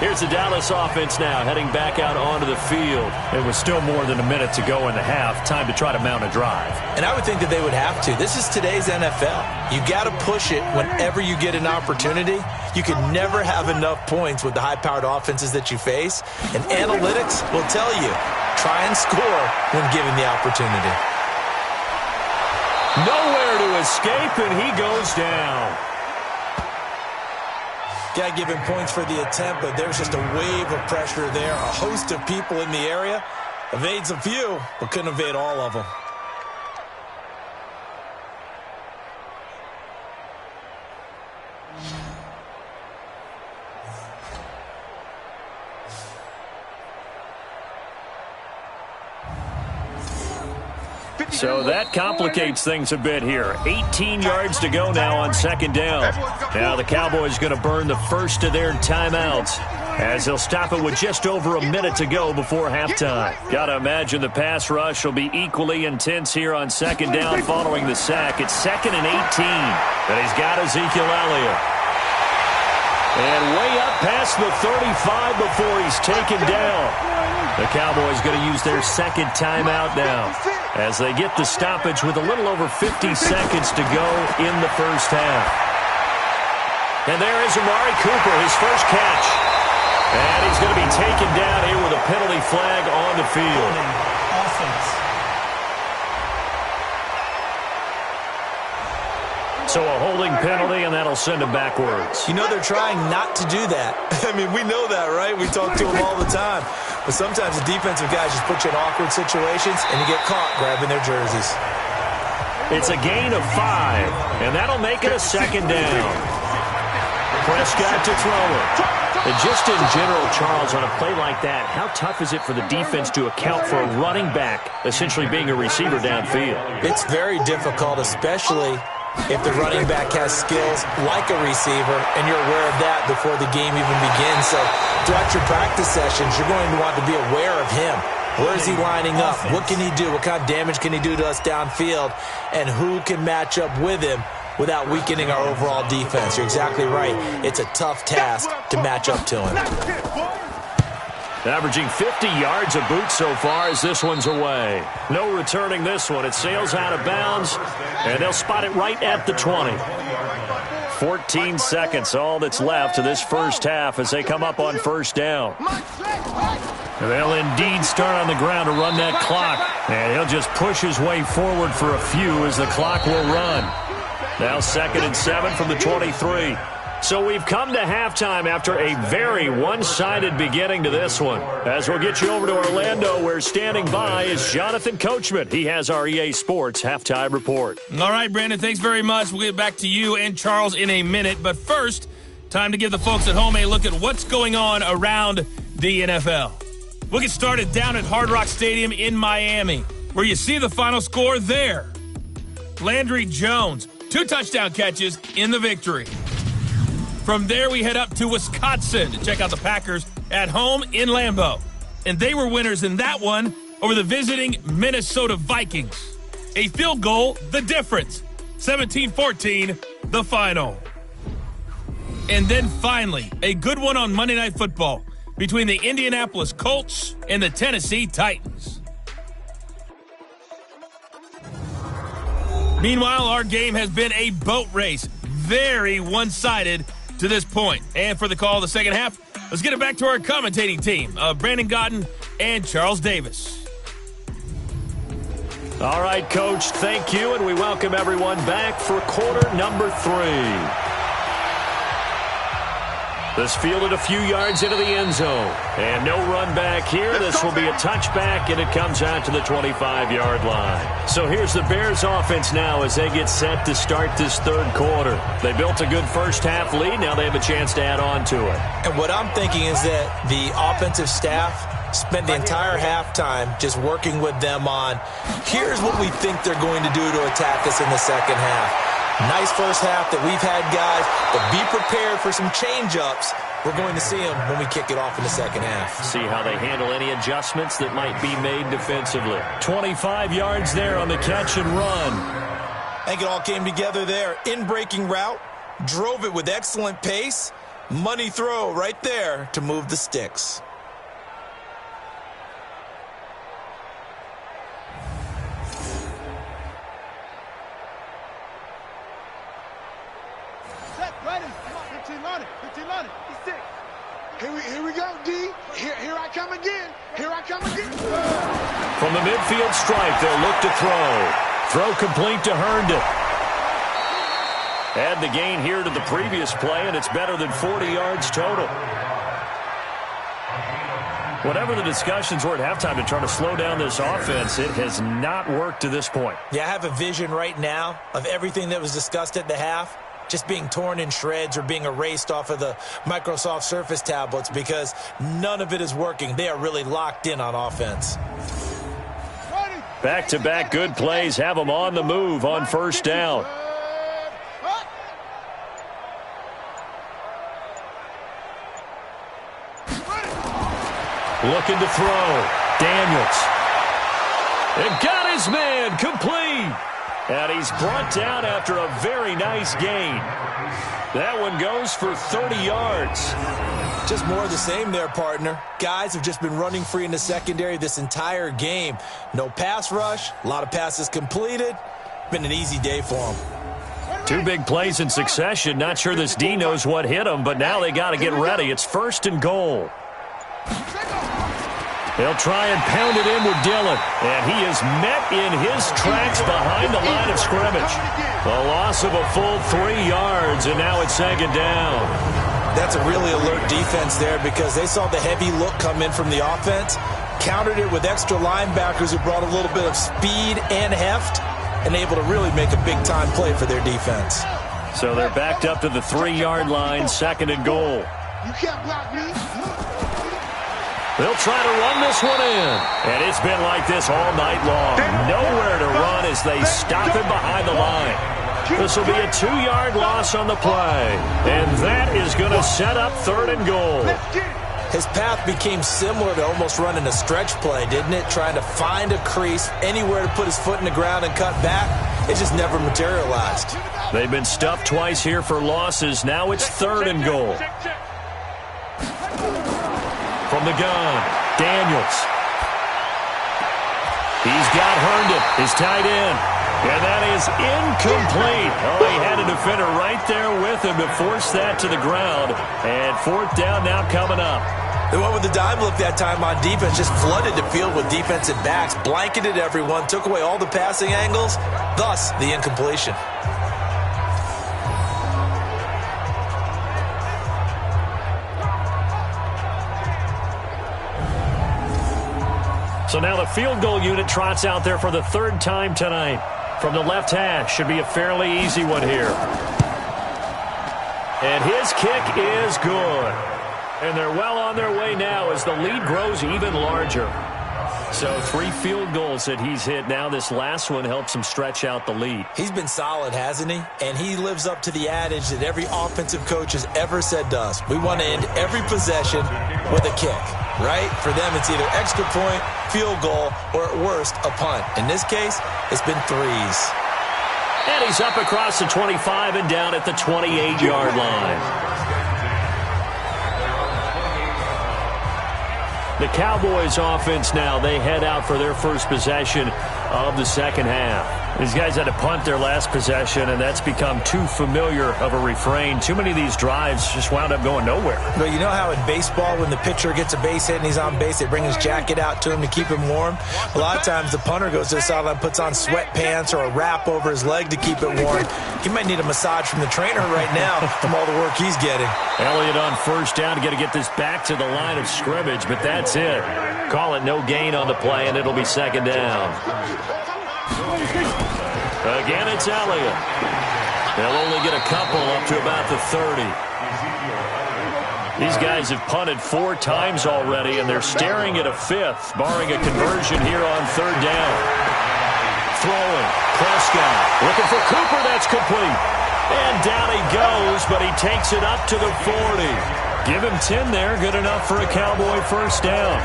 Here's the Dallas offense now, heading back out onto the field. It was still more than a minute to go in the half. Time to try to mount a drive. And I would think that they would have to. This is today's NFL. You got to push it whenever you get an opportunity. You can never have enough points with the high-powered offenses that you face. And analytics will tell you, try and score when given the opportunity. Nowhere to escape, and he goes down. Got to give him points for the attempt, but there's just a wave of pressure there. A host of people in the area. Evades a few, but couldn't evade all of them. So that complicates things a bit here. 18 yards to go now on 2nd down. Now the Cowboys going to burn the first of their timeouts as they'll stop it with just over a minute to go before halftime. Got to imagine the pass rush will be equally intense here on 2nd down following the sack. It's 2nd and 18. And he's got Ezekiel Elliott. And way up past the 35 before he's taken down. The Cowboys going to use their 2nd timeout now as they get the stoppage with a little over 50 seconds to go in the first half. And there is Amari Cooper, his first catch. And he's going to be taken down here with a penalty flag on the field. So a holding penalty, and that'll send him backwards. You know they're trying not to do that. I mean, we know that, right? We talk to them all the time. But sometimes the defensive guys just put you in awkward situations, and you get caught grabbing their jerseys. It's a gain of 5, and that'll make it a 2nd down. Prescott to throw it. And just in general, Charles, on a play like that, how tough is it for the defense to account for a running back essentially being a receiver downfield? It's very difficult, especially if the running back has skills like a receiver, and you're aware of that before the game even begins. So throughout your practice sessions, you're going to want to be aware of him. Where is he lining up? What can he do? What kind of damage can he do to us downfield? And who can match up with him without weakening our overall defense? You're exactly right. It's a tough task to match up to him. Averaging 50 yards a boot so far as this one's away. No returning this one. It sails out of bounds, and they'll spot it right at the 20. 14 seconds, all that's left to this first half as they come up on 1st down. They'll indeed start on the ground to run that clock. And he'll just push his way forward for a few as the clock will run. Now 2nd and 7 from the 23. So we've come to halftime after a very one-sided beginning to this one. As we'll get you over to Orlando, where standing by is Jonathan Coachman. He has our EA Sports halftime report. All right, Brandon, thanks very much. We'll get back to you and Charles in a minute. But first, time to give the folks at home a look at what's going on around the NFL. We'll get started down at Hard Rock Stadium in Miami, where you see the final score there. Landry Jones, 2 touchdown catches in the victory. From there, we head up to Wisconsin to check out the Packers at home in Lambeau. And they were winners in that one over the visiting Minnesota Vikings. A field goal, the difference. 17-14, the final. And then finally, a good one on Monday Night Football between the Indianapolis Colts and the Tennessee Titans. Meanwhile, our game has been a boat race, very one-sided to this point. And for the call of the second half, let's get it back to our commentating team of Brandon Godden and Charles Davis. All right, Coach, thank you, and we welcome everyone back for quarter number 3. This fielded a few yards into the end zone. And no run back here. This will be a touchback, and it comes out to the 25-yard line. So here's the Bears offense now as they get set to start this third quarter. They built a good first-half lead. Now they have a chance to add on to it. And what I'm thinking is that the offensive staff spent the entire halftime just working with them on, here's what we think they're going to do to attack us in the second half. Nice first half that we've had, guys, but be prepared for some change-ups. We're going to see them when we kick it off in the second half. See how they handle any adjustments that might be made defensively. 25 yards there on the catch and run. I think it all came together there. In-breaking route, drove it with excellent pace. Money throw right there to move the sticks. Here we go, D. Here I come again. Here I come again. From the midfield stripe, they'll look to throw. Throw complete to Herndon. Add the gain here to the previous play, and it's better than 40 yards total. Whatever the discussions were at halftime to try to slow down this offense, it has not worked to this point. Yeah, I have a vision right now of everything that was discussed at the half just being torn in shreds or being erased off of the Microsoft Surface tablets because none of it is working. They are really locked in on offense. Back-to-back good plays have them on the move on first down. Looking to throw. Daniels. And got his man complete. And he's brought down after a very nice gain. That one goes for 30 yards. Just more of the same there, partner. Guys have just been running free in the secondary this entire game. No pass rush, a lot of passes completed. Been an easy day for them. 2 big plays in succession. Not sure this D knows what hit him, but now they got to get ready. It's 1st and goal. They'll try and pound it in with Dillon. And he is met in his tracks behind the line of scrimmage. A loss of a full 3 yards, and now it's 2nd down. That's a really alert defense there because they saw the heavy look come in from the offense, countered it with extra linebackers who brought a little bit of speed and heft, and able to really make a big-time play for their defense. So they're backed up to the 3-yard line, 2nd and goal. You can't block me. They'll try to run this one in. And it's been like this all night long. Nowhere to run as they stop him behind the line. This will be a 2-yard loss on the play. And that is going to set up 3rd and goal. His path became similar to almost running a stretch play, didn't it? Trying to find a crease, anywhere to put his foot in the ground and cut back. It just never materialized. They've been stuffed twice here for losses. Now it's 3rd and goal. From the gun, Daniels. He's got Herndon, his tight end. And that is incomplete. Oh, he had a defender right there with him to force that to the ground. And 4th down now coming up. They went with the dime look that time on defense, just flooded the field with defensive backs, blanketed everyone, took away all the passing angles, thus the incompletion. So now the field goal unit trots out there for the third time tonight. From the left hash, should be a fairly easy one here. And his kick is good. And they're well on their way now as the lead grows even larger. So 3 field goals that he's hit now. This last one helps him stretch out the lead. He's been solid, hasn't he? And he lives up to the adage that every offensive coach has ever said to us. We want to end every possession with a kick, right? For them, it's either extra point, field goal, or at worst, a punt. In this case, it's been 3s. And he's up across the 25 and down at the 28-yard line. The Cowboys offense now, they head out for their first possession of the second half. These guys had to punt their last possession, and that's become too familiar of a refrain. Too many of these drives just wound up going nowhere. Well, you know how in baseball, when the pitcher gets a base hit and he's on base, they bring his jacket out to him to keep him warm? A lot of times the punter goes to the sideline, puts on sweatpants or a wrap over his leg to keep it warm. He might need a massage from the trainer right now from all the work he's getting. Elliott on first down to get this back to the line of scrimmage, but that's it. Call it no gain on the play, and it'll be second down. Again, it's Elliott. They'll only get a couple up to about the 30. These guys have punted 4 times already, and they're staring at a 5th, barring a conversion here on third down. Throwing. Prescott looking for Cooper. That's complete. And down he goes, but he takes it up to the 40. Give him 10 there. Good enough for a Cowboy first down.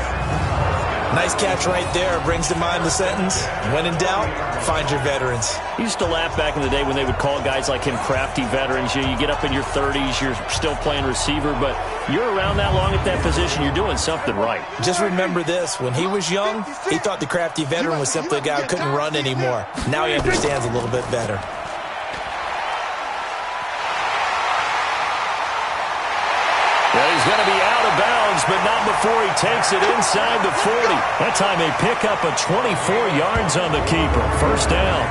Nice catch right there. Brings to mind the sentence, when in doubt, find your veterans. I used to laugh back in the day when they would call guys like him crafty veterans. You get up in your 30s, you're still playing receiver, but you're around that long at that position, you're doing something right. Just remember this. When he was young, he thought the crafty veteran was simply a guy who couldn't run anymore. Now he understands a little bit better. Well, he's going to be out of bounds, but not before he takes it inside the 40. That time they pick up a 24 yards on the keeper. First down.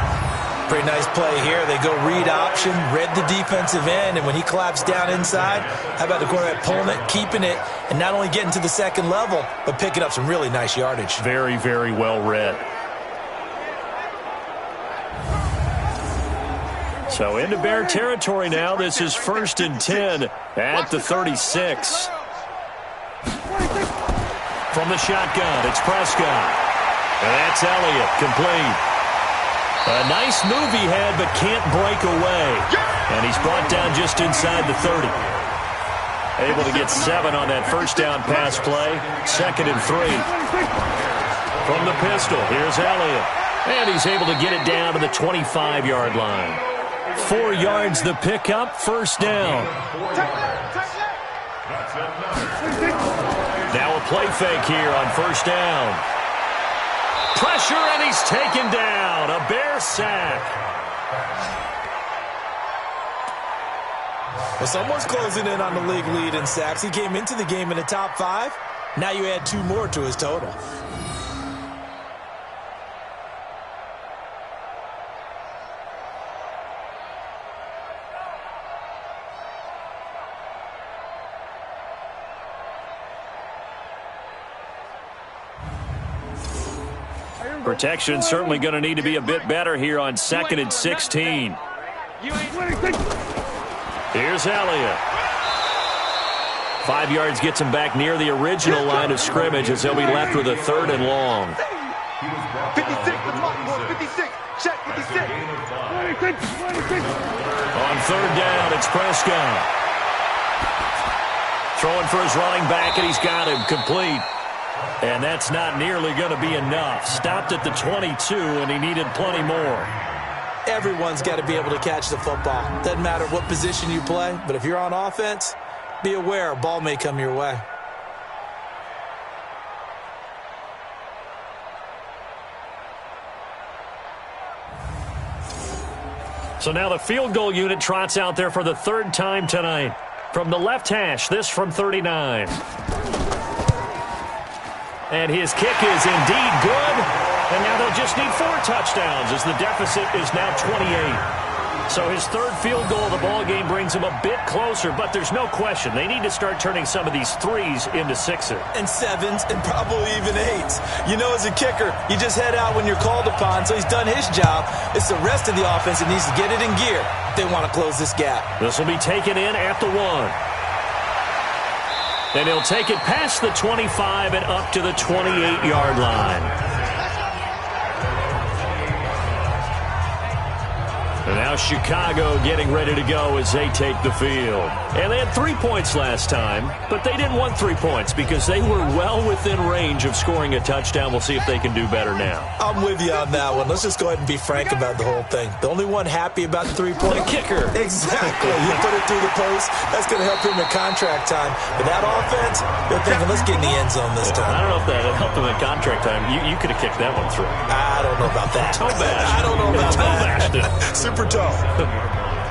Pretty nice play here. They go read option, read the defensive end, and when he collapsed down inside, how about the quarterback pulling it, keeping it, and not only getting to the second level, but picking up some really nice yardage. Very, very well read. So into Bear territory now. This is 1st and 10 at the 36. From the shotgun, it's Prescott. And that's Elliott, complete. A nice move he had, but can't break away. And he's brought down just inside the 30. Able to get 7 on that first down pass play. 2nd and 3. From the pistol, here's Elliott. And he's able to get it down to the 25-yard line. 4 yards the pickup, first down. Now a play fake here on first down. Pressure, and he's taken down. A Bear sack. Well, someone's closing in on the league lead in sacks. He came into the game in the top 5. Now you add 2 more to his total. Protection certainly going to need to be a bit better here on 2nd and 16. Here's Elliott. 5 yards gets him back near the original line of scrimmage as they'll be left with a 3rd and long. 56, the block for 56. Check 56. On third down, it's Prescott. Throwing for his running back, and he's got him complete. And that's not nearly going to be enough. Stopped at the 22, and he needed plenty more. Everyone's got to be able to catch the football. Doesn't matter what position you play, but if you're on offense, be aware a ball may come your way. So now the field goal unit trots out there for the 3rd time tonight. From the left hash, this from 39. And his kick is indeed good. And now they'll just need 4 touchdowns as the deficit is now 28. So his third field goal of the ball game brings him a bit closer, but there's no question they need to start turning some of these 3s into 6s. And 7s and probably even 8s. You know, as a kicker, you just head out when you're called upon, so he's done his job. It's the rest of the offense that needs to get it in gear if they want to close this gap. This will be taken in at the 1. And he'll take it past the 25 and up to the 28-yard line. And now Chicago getting ready to go as they take the field. And they had 3 points last time, but they didn't want 3 points because they were well within range of scoring a touchdown. We'll see if they can do better now. I'm with you on that one. Let's just go ahead and be frank about the whole thing. The only one happy about the 3-point kicker. Exactly. You put it through the post. That's going to help him in contract time. But that offense, they're thinking, let's get in the end zone this time. I don't know if that helped him in contract time. You could have kicked that one through. I don't know about that. Toe bash. I don't know about that. Super toe.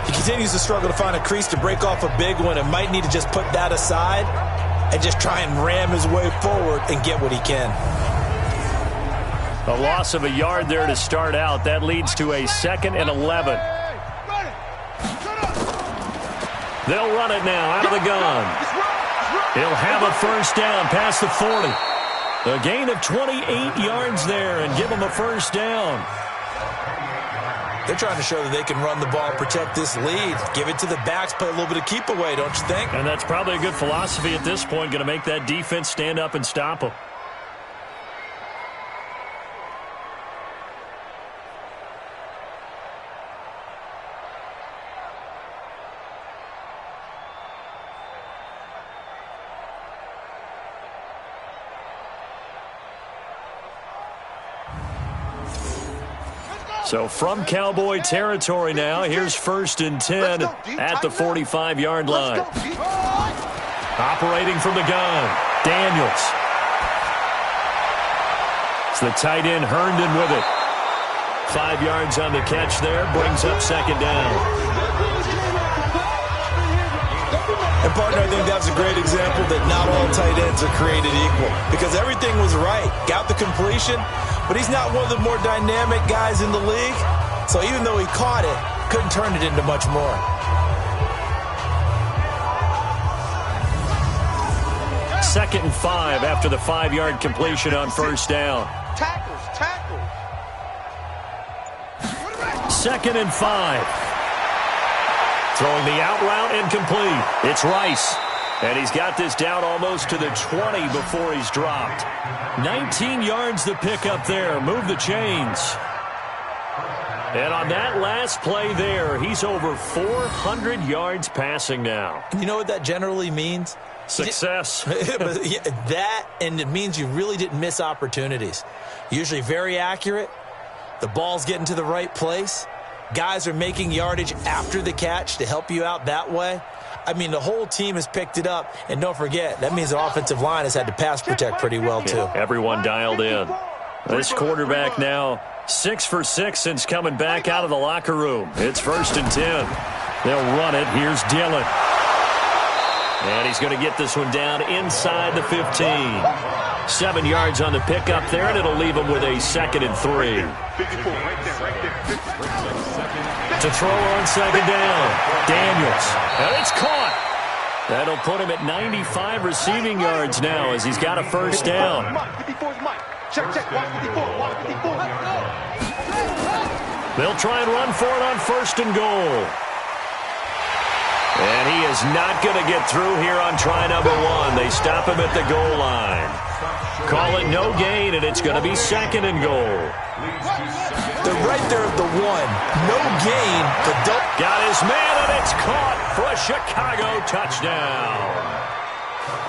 He continues to struggle to find a crease to break off a big one and might need to just put that aside and just try and ram his way forward and get what he can. A loss of a yard there to start out. That leads to a 2nd and 11. They'll run it now out of the gun. He'll have a first down past the 40. A gain of 28 yards there and give him a first down. They're trying to show that they can run the ball, protect this lead, give it to the backs, play a little bit of keep away, don't you think? And that's probably a good philosophy at this point, going to make that defense stand up and stop them. So from Cowboy territory now, here's 1st and 10 at the 45-yard line. Operating from the gun, Daniels. It's the tight end Herndon with it. 5 yards on the catch there, brings up 2nd down. And, partner, I think that's a great example that not all tight ends are created equal because everything was right. Got the completion, but he's not one of the more dynamic guys in the league. So even though he caught it, couldn't turn it into much more. Second and 5 after the 5-yard completion on first down. Tackles. 2nd and 5. Throwing the out route incomplete. It's Rice. And he's got this down almost to the 20 before he's dropped. 19 yards the pick up there. Move the chains. And on that last play there, he's over 400 yards passing now. You know what that generally means? Success. That, and it means you really didn't miss opportunities. Usually very accurate. The ball's getting to the right place. Guys are making yardage after the catch to help you out that way. I mean, the whole team has picked it up. And don't forget, that means the offensive line has had to pass protect pretty well, too. Yeah, everyone dialed in. This quarterback now 6 for 6 since coming back out of the locker room. It's 1st and 10. They'll run it. Here's Dillon. And he's going to get this one down inside the 15. 7 yards on the pickup there, and it'll leave him with a 2nd and 3. To throw on 2nd down. Daniels. And it's caught. That'll put him at 95 receiving yards now as he's got a first down. They'll try and run for it on 1st and goal. And he is not going to get through here on try number 1. They stop him at the goal line. Call it no gain, and it's going to be 2nd and goal. They're right there at the 1. No gain, but don't. Got his man, and it's caught for a Chicago touchdown.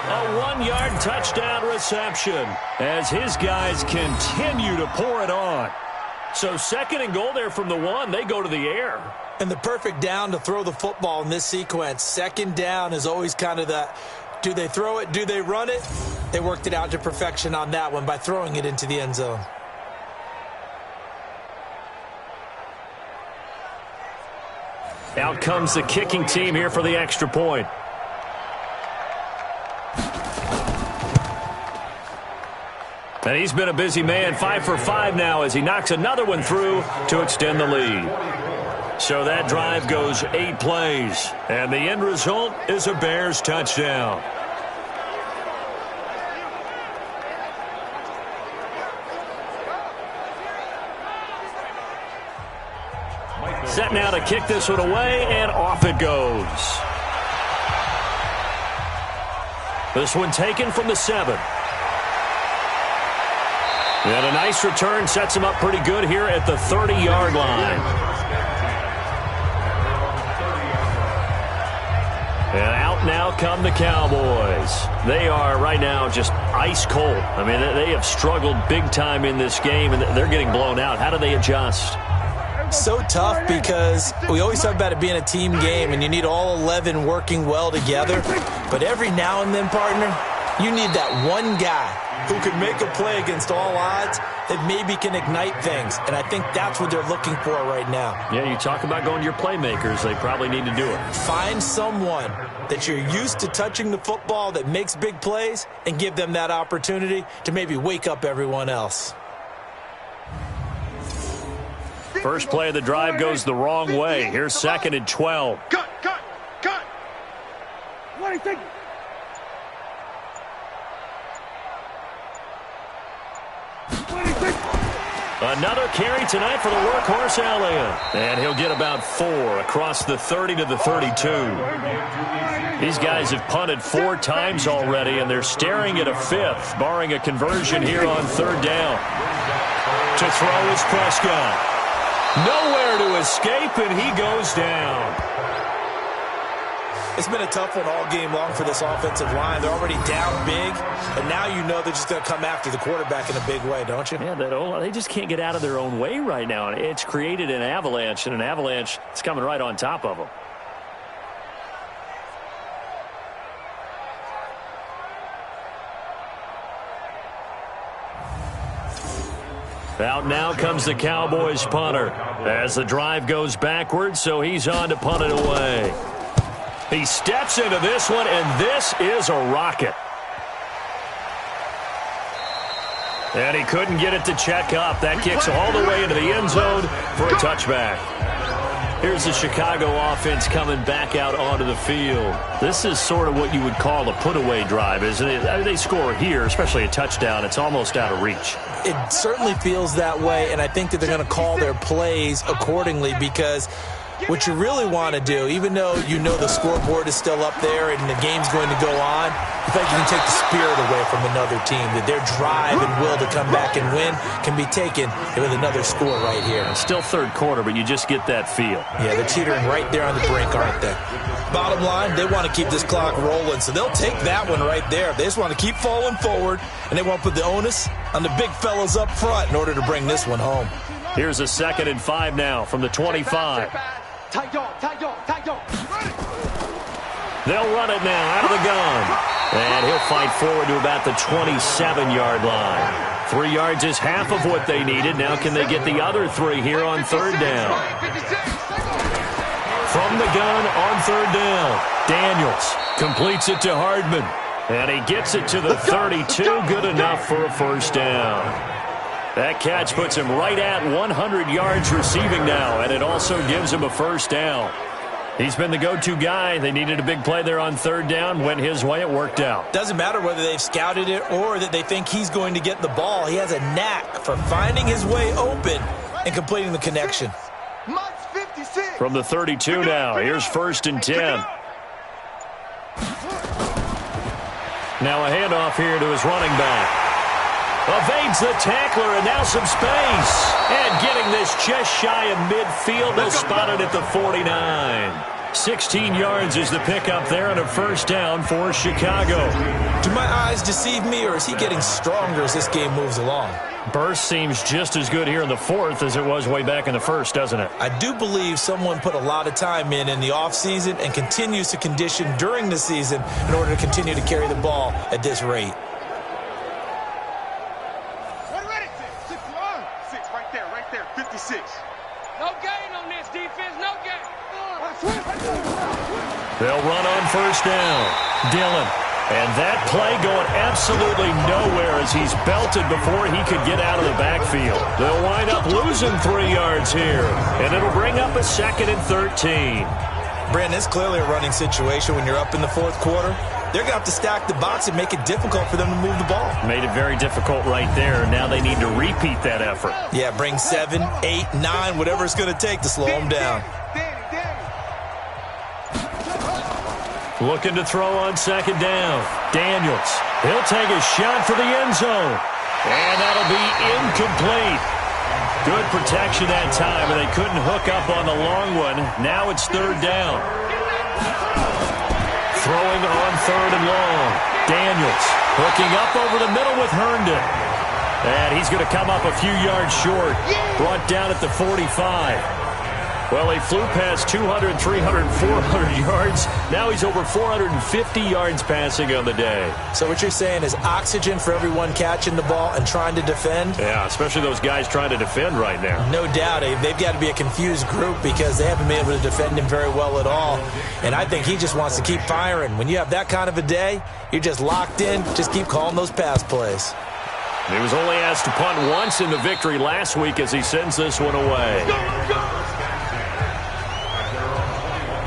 A 1-yard touchdown reception as his guys continue to pour it on. So 2nd and goal there from the 1. They go to the air. And the perfect down to throw the football in this sequence. 2nd down is always kind of the, do they throw it, do they run it? They worked it out to perfection on that one by throwing it into the end zone. Out comes the kicking team here for the extra point. And he's been a busy man, 5 for 5 now as he knocks another one through to extend the lead. So that drive goes 8 plays, and the end result is a Bears touchdown. Set now to kick this one away, and off it goes. This one taken from the 7. And a nice return sets him up pretty good here at the 30-yard line. And out now come the Cowboys. They are right now just ice cold. I mean, they have struggled big time in this game, and they're getting blown out. How do they adjust? So tough because we always talk about it being a team game, and you need all 11 working well together. But every now and then, partner, you need that one guy who can make a play against all odds that maybe can ignite things. And I think that's what they're looking for right now. Yeah, you talk about going to your playmakers. They probably need to do it. Find someone that you're used to touching the football that makes big plays and give them that opportunity to maybe wake up everyone else. First play of the drive goes the wrong way. Here's 2nd and 12. Cut. What do you think? Another carry tonight for the workhorse Elliott. And he'll get about 4 across the 30 to the 32. These guys have punted 4 times already, and they're staring at a 5th, barring a conversion here on 3rd down. To throw is Prescott. Nowhere to escape, and he goes down. It's been a tough one all game long for this offensive line. They're already down big, and now you know they're just going to come after the quarterback in a big way, don't you? Yeah, they just can't get out of their own way right now. It's created an avalanche, and an avalanche is coming right on top of them. Out now comes the Cowboys punter as the drive goes backwards, so he's on to punt it away. He steps into this one, and this is a rocket. And he couldn't get it to check up. That kicks all the way into the end zone for a touchback. Here's the Chicago offense coming back out onto the field. This is sort of what you would call a put-away drive, isn't it? I mean, they score here, especially a touchdown. It's almost out of reach. It certainly feels that way, and I think that they're going to call their plays accordingly because what you really want to do, even though you know the scoreboard is still up there and the game's going to go on, I think you can take the spirit away from another team, that their drive and will to come back and win can be taken with another score right here. It's still 3rd quarter, but you just get that feel. Yeah, they're teetering right there on the brink, aren't they? Bottom line, they want to keep this clock rolling, so they'll take that one right there. They just want to keep falling forward, and they want to put the onus on the big fellas up front in order to bring this one home. Here's a 2nd and 5 now from the 25. Tight dog. They'll run it now out of the gun. And he'll fight forward to about the 27-yard line. 3 yards is half of what they needed. Now can they get the other 3 here on 3rd down? From the gun on 3rd down, Daniels completes it to Hardman. And he gets it to the 32. Good enough for a 1st down. That catch puts him right at 100 yards receiving now, and it also gives him a 1st down. He's been the go-to guy. They needed a big play there on 3rd down. Went his way. It worked out. Doesn't matter whether they've scouted it or that they think he's going to get the ball. He has a knack for finding his way open and completing the connection. From the 32 now, here's 1st and 10. Now a handoff here to his running back. Evades the tackler, and now some space. And getting this just shy of midfield. They'll spot it at the 49. 16 yards is the pickup there, and a 1st down for Chicago. Do my eyes deceive me, or is he getting stronger as this game moves along? Burst seems just as good here in the 4th as it was way back in the 1st, doesn't it? I do believe someone put a lot of time in the offseason and continues to condition during the season in order to continue to carry the ball at this rate. No gain on this defense, no gain. They'll run on 1st down. Dillon And that play going absolutely nowhere as he's belted before he could get out of the backfield. They'll wind up losing 3 yards here, and it'll bring up a 2nd and 13. Brandon, it's clearly a running situation when you're up in the 4th quarter. They're going to have to stack the box and make it difficult for them to move the ball. Made it very difficult right there. Now they need to repeat that effort. Yeah, bring 7, 8, 9, whatever it's going to take to slow them down. Looking to throw on 2nd down. Daniels. He'll take a shot for the end zone. And that'll be incomplete. Good protection that time, and they couldn't hook up on the long one. Now it's 3rd down. Throwing on 3rd and long. Daniels hooking up over the middle with Herndon. And he's going to come up a few yards short. Brought down at the 45. Well, he flew past 200, 300, 400 yards. Now he's over 450 yards passing on the day. So what you're saying is oxygen for everyone catching the ball and trying to defend? Yeah, especially those guys trying to defend right now. No doubt. They've got to be a confused group because they haven't been able to defend him very well at all. And I think he just wants to keep firing. When you have that kind of a day, you're just locked in. Just keep calling those pass plays. He was only asked to punt once in the victory last week as he sends this one away.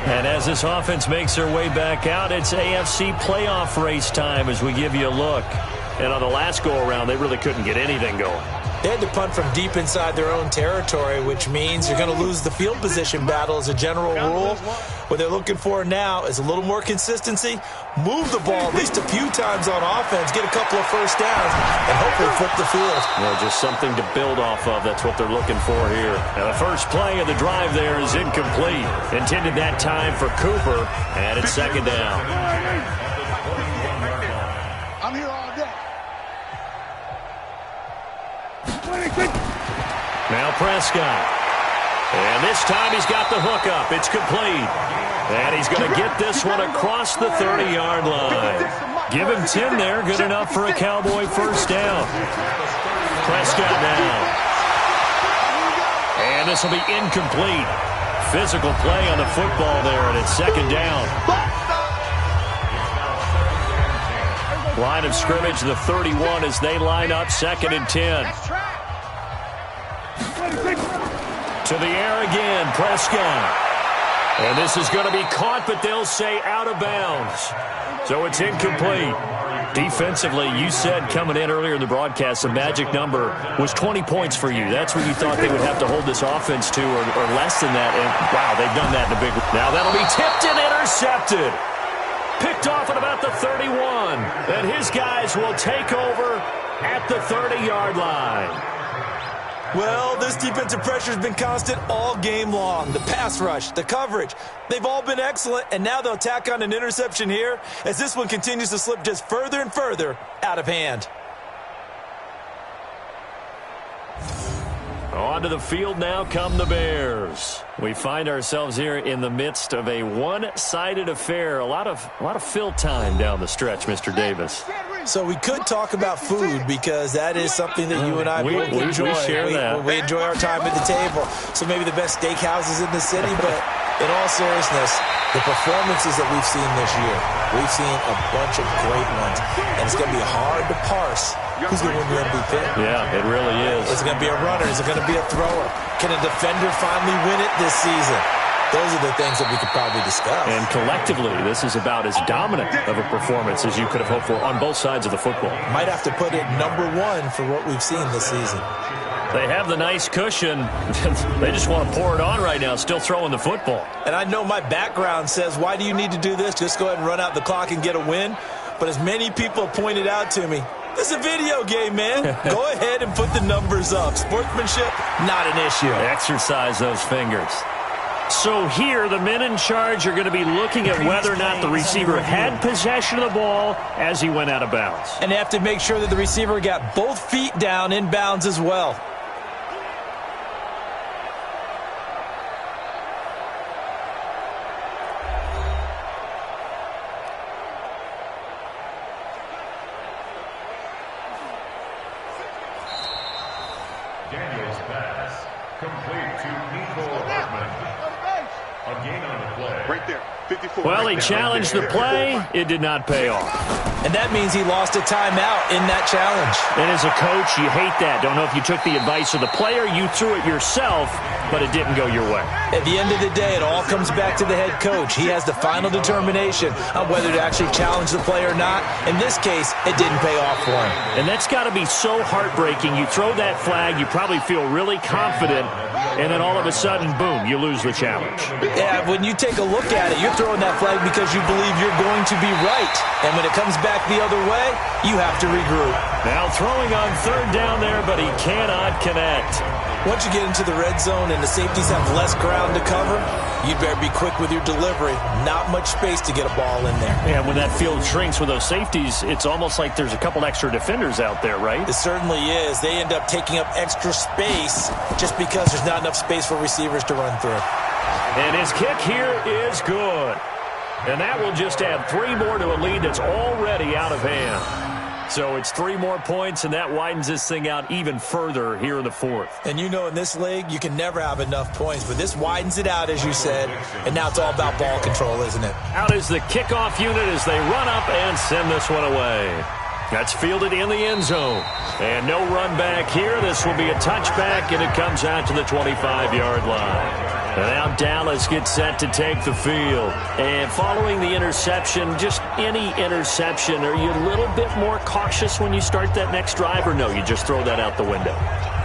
And as this offense makes their way back out, it's AFC playoff race time as we give you a look. And on the last go-around, they really couldn't get anything going. They had to punt from deep inside their own territory, which means you're going to lose the field position battle as a general rule. What they're looking for now is a little more consistency, move the ball at least a few times on offense, get a couple of first downs, and hopefully flip the field. Well, just something to build off of. That's what they're looking for here. Now, the first play of the drive there is incomplete. Intended that time for Cooper, and it's 2nd down. I'm here all day. Now Prescott. And this time he's got the hook up. It's complete. And he's going to get this one across the 30-yard line. Give him 10 there. Good enough for a Cowboy first down. Prescott now. And this will be incomplete. Physical play on the football there, and it's 2nd down. Line of scrimmage, the 31 as they line up 2nd and 10. To the air again, Prescott. And this is going to be caught, but they'll say out of bounds. So it's incomplete. Defensively, you said coming in earlier in the broadcast, the magic number was 20 points for you. That's what you thought they would have to hold this offense to, or less than that. And, wow, they've done that in a big way. Now that'll be tipped and intercepted. Picked off at about the 31. And his guys will take over at the 30-yard line. Well, this defensive pressure has been constant all game long. The pass rush, the coverage, they've all been excellent, and now they'll tack on an interception here as this one continues to slip just further and further out of hand. Onto the field now come the Bears. We find ourselves here in the midst of a one-sided affair. A lot of fill time down the stretch, Mr. Davis. So we could talk about food because that is something that you and I both enjoy. We share that. We enjoy our time at the table. So maybe the best steakhouses in the city, but in all seriousness, the performances that we've seen this year, we've seen a bunch of great ones. And it's going to be hard to parse who's going to win the MVP. Yeah, it really is. Is it going to be a runner? Is it going to be a thrower? Can a defender finally win it this season? Those are the things that we could probably discuss. And collectively, this is about as dominant of a performance as you could have hoped for on both sides of the football. Might have to put it #1 for what we've seen this season. They have the nice cushion. They just want to pour it on right now, still throwing the football. And I know my background says, why do you need to do this? Just go ahead and run out the clock and get a win. But as many people have pointed out to me, this is a video game, man. Go ahead and put the numbers up. Sportsmanship, not an issue. Exercise those fingers. So here, the men in charge are going to be looking at whether or not the receiver had possession of the ball as he went out of bounds. And they have to make sure that the receiver got both feet down in bounds as well. Daniels pass complete to Nico Hartman. A gain on the play. Right there. Well, he challenged the play. It did not pay off. And that means he lost a timeout in that challenge. And as a coach, you hate that. Don't know if you took the advice of the player, you threw it yourself, but it didn't go your way. At the end of the day, it all comes back to the head coach. He has the final determination on whether to actually challenge the play or not. In this case, it didn't pay off for him. And that's got to be so heartbreaking. You throw that flag, you probably feel really confident, and then all of a sudden, boom, you lose the challenge. Yeah, when you take a look at it, you're throwing that flag because you believe you're going to be right. And when it comes back the other way, you have to regroup. Now throwing on third down there, but he cannot connect. Once you get into the red zone and the safeties have less ground to cover, you'd better be quick with your delivery. Not much space to get a ball in there. Yeah, when that field shrinks with those safeties, it's almost like there's a couple extra defenders out there, right? It certainly is. They end up taking up extra space just because there's not enough space for receivers to run through. And his kick here is good. And that will just add 3 more to a lead that's already out of hand. So it's 3 more points, and that widens this thing out even further here in the fourth. And you know in this league, you can never have enough points, but this widens it out, as you said, and now it's all about ball control, isn't it? Out is the kickoff unit as they run up and send this one away. That's fielded in the end zone. And no run back here. This will be a touchback, and it comes out to the 25-yard line. And now Dallas gets set to take the field. And following the interception, just any interception, are you a little bit more cautious when you start that next drive, or no, you just throw that out the window?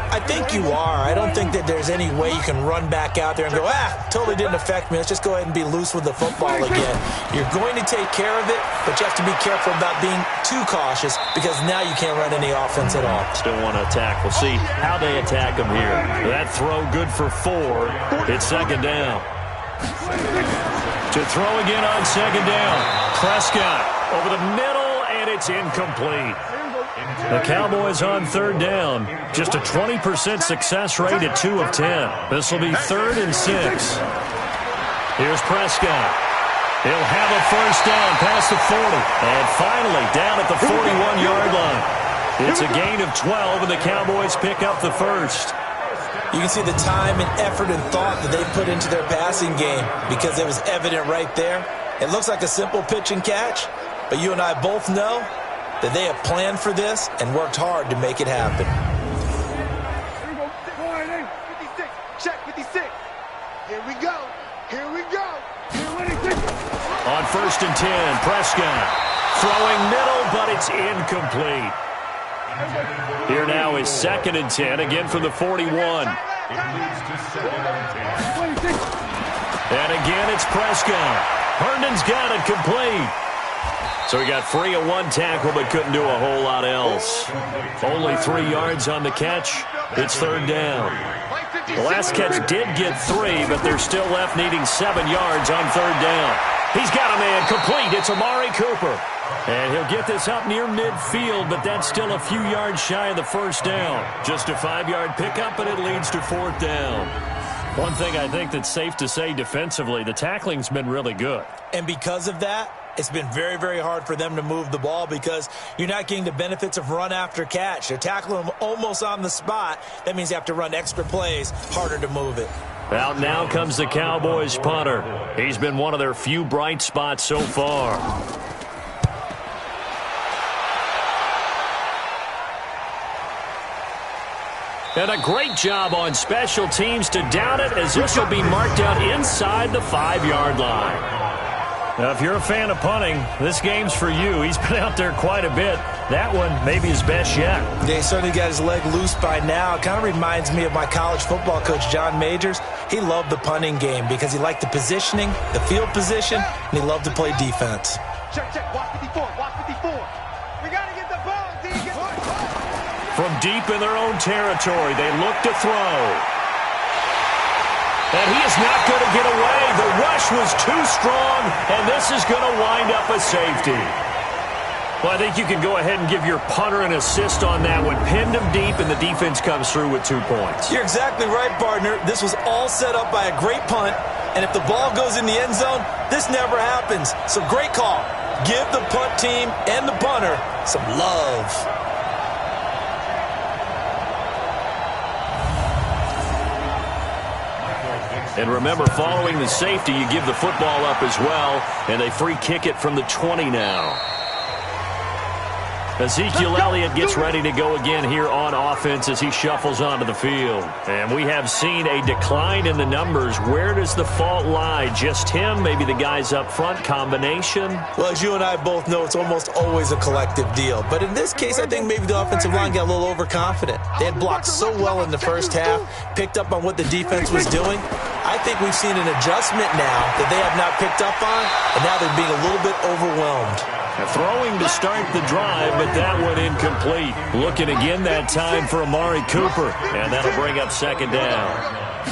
I think you are. I don't think that there's any way you can run back out there and go, totally didn't affect me. Let's just go ahead and be loose with the football again. You're going to take care of it, but you have to be careful about being too cautious because now you can't run any offense at all. Still want to attack. We'll see how they attack them here. That throw good for 4. It's second down. To throw again on second down. Prescott over the middle, and it's incomplete. The Cowboys on third down. Just a 20% success rate at 2 of 10. This will be 3rd and 6. Here's Prescott. He'll have a first down past the 40. And finally down at the 41-yard line. It's a gain of 12, and the Cowboys pick up the first. You can see the time and effort and thought that they put into their passing game because it was evident right there. It looks like a simple pitch and catch, but you and I both know that they have planned for this and worked hard to make it happen. Here we go. 56. Check 56. Here we go. Here we go. On 1st and 10, Prescott throwing middle, but it's incomplete. Here now is 2nd and 10, again from the 41. And again, it's Prescott. Herndon's got it complete. So he got free of 1 tackle, but couldn't do a whole lot else. Only 3 yards on the catch. It's 3rd down. The last catch did get 3, but they're still left needing 7 yards on 3rd down. He's got a man complete. It's Amari Cooper. And he'll get this up near midfield, but that's still a few yards shy of the first down. Just a 5-yard pickup, and it leads to 4th down. One thing I think that's safe to say defensively, the tackling's been really good. And because of that, it's been very, very hard for them to move the ball because you're not getting the benefits of run after catch. They're tackling them almost on the spot. That means you have to run extra plays, harder to move it. Out now comes the Cowboys punter. He's been one of their few bright spots so far. And a great job on special teams to down it, as this will be marked out inside the 5-yard line. Now, if you're a fan of punting, this game's for you. He's been out there quite a bit. That one maybe his best yet. Yeah, he certainly got his leg loose by now. It kind of reminds me of my college football coach, John Majors. He loved the punting game because he liked the positioning, the field position, and he loved to play defense. Check, check. Watch 54. Watch 54. We got to get the ball. From deep in their own territory, they look to throw. And he is not going to get away. The rush was too strong, and this is going to wind up a safety. Well, I think you can go ahead and give your punter an assist on that one. Pinned him deep, and the defense comes through with 2 points. You're exactly right, partner. This was all set up by a great punt, and if the ball goes in the end zone, this never happens. So great call. Give the punt team and the punter some love. And remember, following the safety, you give the football up as well, and they free kick it from the 20 now. Ezekiel Elliott gets ready to go again here on offense as he shuffles onto the field. And we have seen a decline in the numbers. Where does the fault lie? Just him? Maybe the guys up front? Combination? Well, as you and I both know, it's almost always a collective deal. But in this case, I think maybe the offensive line got a little overconfident. They had blocked so well in the first half, picked up on what the defense was doing. I think we've seen an adjustment now that they have not picked up on, and now they're being a little bit overwhelmed. Throwing to start the drive, but that one incomplete. Looking again that time for Amari Cooper, and that'll bring up second down.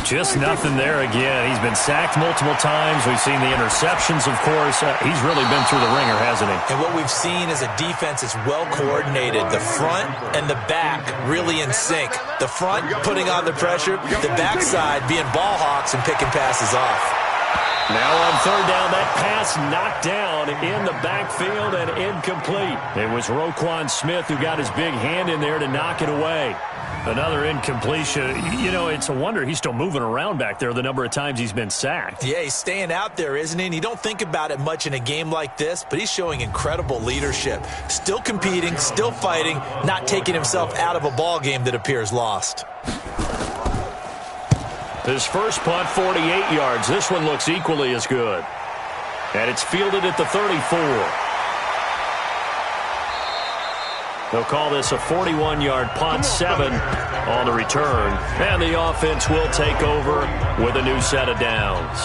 Just nothing there again. He's been sacked multiple times. We've seen the interceptions, of course. He's really been through the ringer, hasn't he? And what we've seen is a defense that's well coordinated. The front and the back really in sync. The front putting on the pressure, the backside being ball hawks and picking passes off. Now on third down, that pass knocked down in the backfield and incomplete. It was Roquan Smith who got his big hand in there to knock it away. Another incompletion. You know, it's a wonder he's still moving around back there the number of times he's been sacked. Yeah, he's staying out there, isn't he? And you don't think about it much in a game like this, but he's showing incredible leadership. Still competing, still fighting, not taking himself out of a ball game that appears lost. His first punt, 48 yards. This one looks equally as good. And it's fielded at the 34. They'll call this a 41-yard punt, 7 on the return. And the offense will take over with a new set of downs.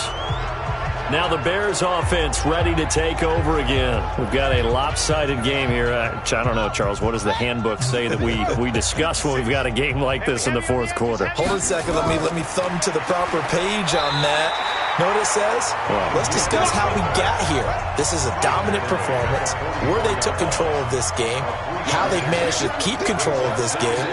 Now the Bears offense ready to take over again. We've got a lopsided game here. I don't know, Charles, what does the handbook say that we discuss when we've got a game like this in the fourth quarter? Hold on a second. Let me thumb to the proper page on that. Know what it says? Let's discuss how we got here. This is a dominant performance, where they took control of this game, how they managed to keep control of this game,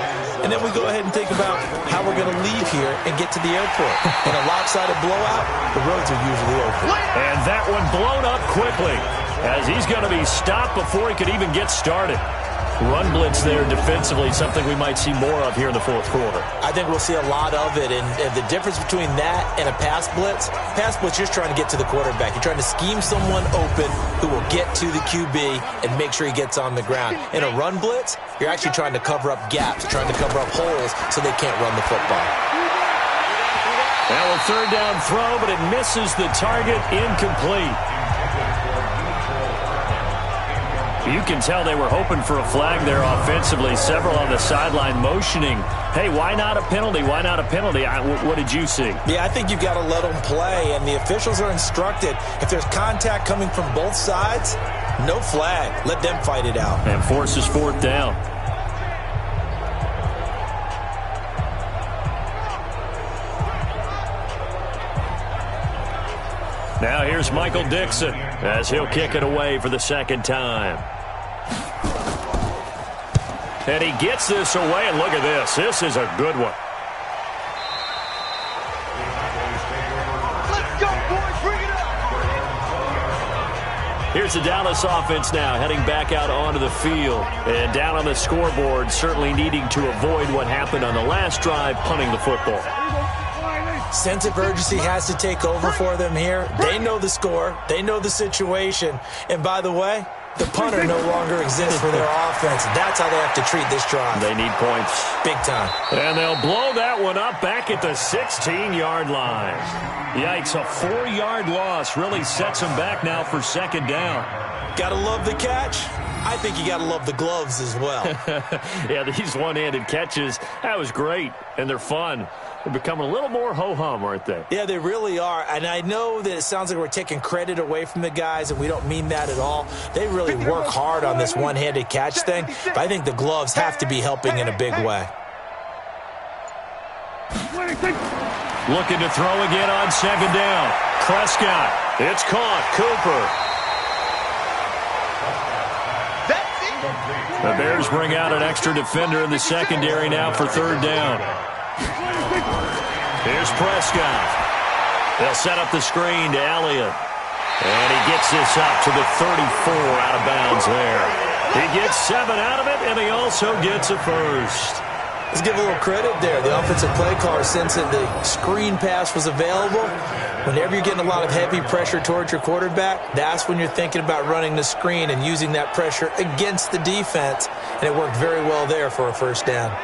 and then we go ahead and think about how we're going to leave here and get to the airport. In a lopsided blowout, the roads are usually open. And that one blown up quickly as he's going to be stopped before he could even get started. Run blitz there defensively, something we might see more of here in the fourth quarter. I think we'll see a lot of it, and the difference between that and a pass blitz, you're just trying to get to the quarterback. You're trying to scheme someone open who will get to the QB and make sure he gets on the ground. In a run blitz, you're actually trying to cover up gaps, trying to cover up holes so they can't run the football. Now a third down throw, but it misses the target, incomplete. You can tell they were hoping for a flag there offensively. Several on the sideline motioning, hey, why not a penalty? Why not a penalty? What did you see? Yeah, I think you've got to let them play, and the officials are instructed. If there's contact coming from both sides, no flag. Let them fight it out. And forces fourth down. Now here's Michael Dixon as he'll kick it away for the second time. And he gets this away, and look at this. This is a good one. Let's go, boys. Bring it up. Here's the Dallas offense now heading back out onto the field. And down on the scoreboard, certainly needing to avoid what happened on the last drive, punting the football. Sense of urgency has to take over for them here. They know the score. They know the situation. And by the way, the punter no longer exists for their offense. That's how they have to treat this drive. They need points. Big time. And they'll blow that one up back at the 16-yard line. Yikes, a 4-yard loss really sets them back now for second down. Gotta love the catch. I think you gotta love the gloves as well. Yeah, these one-handed catches, that was great, and they're fun. They're becoming a little more ho-hum, aren't they? Yeah, they really are. And I know that it sounds like we're taking credit away from the guys, and we don't mean that at all. They really work hard on this one-handed catch thing, but I think the gloves have to be helping in a big way. Looking to throw again on second down. Prescott. It's caught. Cooper. The Bears bring out an extra defender in the secondary now for third down. Here's Prescott. They'll set up the screen to Elliott. And he gets this up to the 34 out of bounds there. He gets 7 out of it, and he also gets a first. Let's give a little credit there. The offensive play caller, since the screen pass was available, whenever you're getting a lot of heavy pressure towards your quarterback, that's when you're thinking about running the screen and using that pressure against the defense. And it worked very well there for a first down.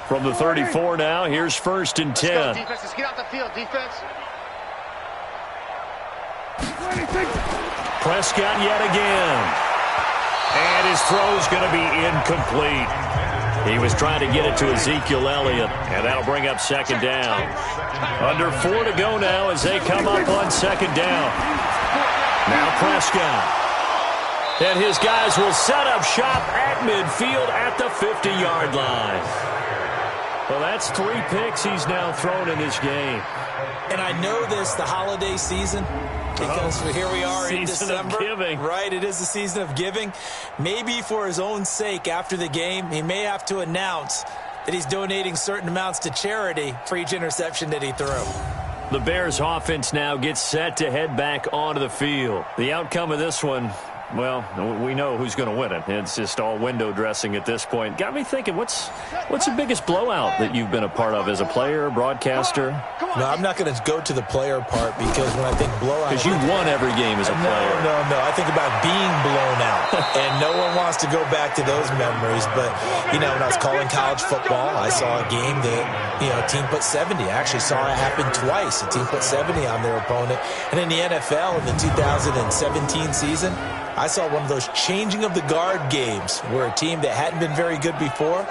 From the 34 now, here's 1st and 10. Let's go, defense. Let's get out the field, defense. Prescott yet again. And his throw's going to be incomplete. He was trying to get it to Ezekiel Elliott, and that'll bring up 2nd down. Under 4 to go now as they come up on 2nd down. Now Prescott. And his guys will set up shop at midfield at the 50-yard line. Well, that's 3 picks he's now thrown in this game. And I know this, the holiday season, because here we are in December. Season of giving. Right, it is the season of giving. Maybe for his own sake after the game, he may have to announce that he's donating certain amounts to charity for each interception that he threw. The Bears offense now gets set to head back onto the field. The outcome of this one, well, we know who's going to win it. It's just all window dressing at this point. Got me thinking, what's the biggest blowout that you've been a part of as a player, broadcaster? No, I'm not going to go to the player part because when I think blowout... Because you won every game as a player. No. I think about being blown out. And no one wants to go back to those memories. But, when I was calling college football, I saw a game that, a team put 70. I actually saw it happen twice. A team put 70 on their opponent. And in the NFL in the 2017 season... I saw one of those changing of the guard games where a team that hadn't been very good before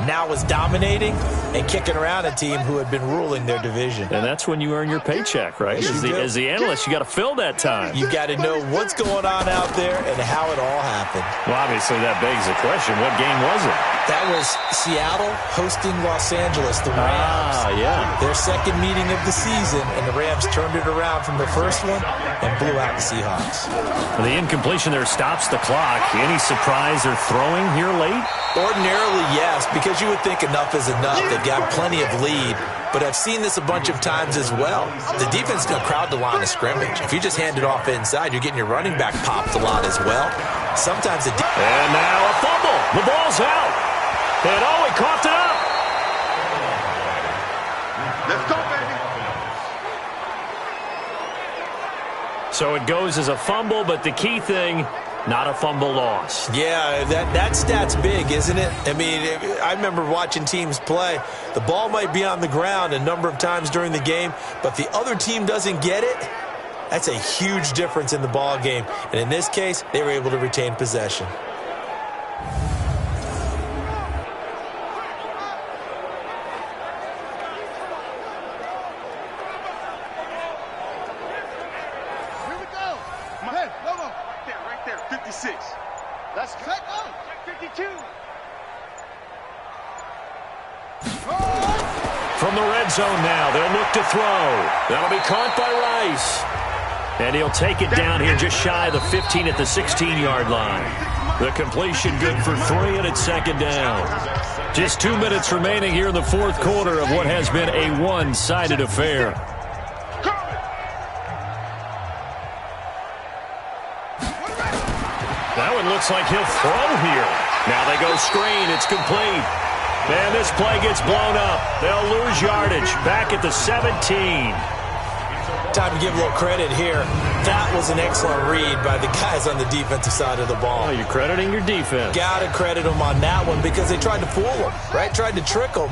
now was dominating and kicking around a team who had been ruling their division. And that's when you earn your paycheck, right? As the analyst, you got to fill that time. You got to know what's going on out there and how it all happened. Well, obviously that begs the question, what game was it? That was Seattle hosting Los Angeles, the Rams. Yeah. Their second meeting of the season, and the Rams turned it around from the first one and blew out the Seahawks. The incompletion there stops the clock. Any surprise they're throwing here late? Ordinarily, yes, because you would think enough is enough. They've got plenty of lead, but I've seen this a bunch of times as well. The defense is going to crowd the line of scrimmage. If you just hand it off inside, you're getting your running back popped a lot as well. Sometimes and now a fumble. The ball's out. And he coughed it up. Let's go, baby. So it goes as a fumble, but the key thing, not a fumble loss. Yeah, that stat's big, isn't it? I mean, I remember watching teams play. The ball might be on the ground a number of times during the game, but if the other team doesn't get it, that's a huge difference in the ball game. And in this case, they were able to retain possession. Let's go. Check 52. From the red zone now, they'll look to throw. That'll be caught by Rice. And he'll take it down here just shy of the 15 at the 16-yard line. The completion good for 3, and it's 2nd down. Just 2 minutes remaining here in the 4th quarter of what has been a one-sided affair. That one looks like he'll throw here. Now they go screen. It's complete. And this play gets blown up. They'll lose yardage back at the 17. Time to give a little credit here. That was an excellent read by the guys on the defensive side of the ball. Oh, you're crediting your defense. Got to credit them on that one because they tried to fool them, right? Tried to trick them.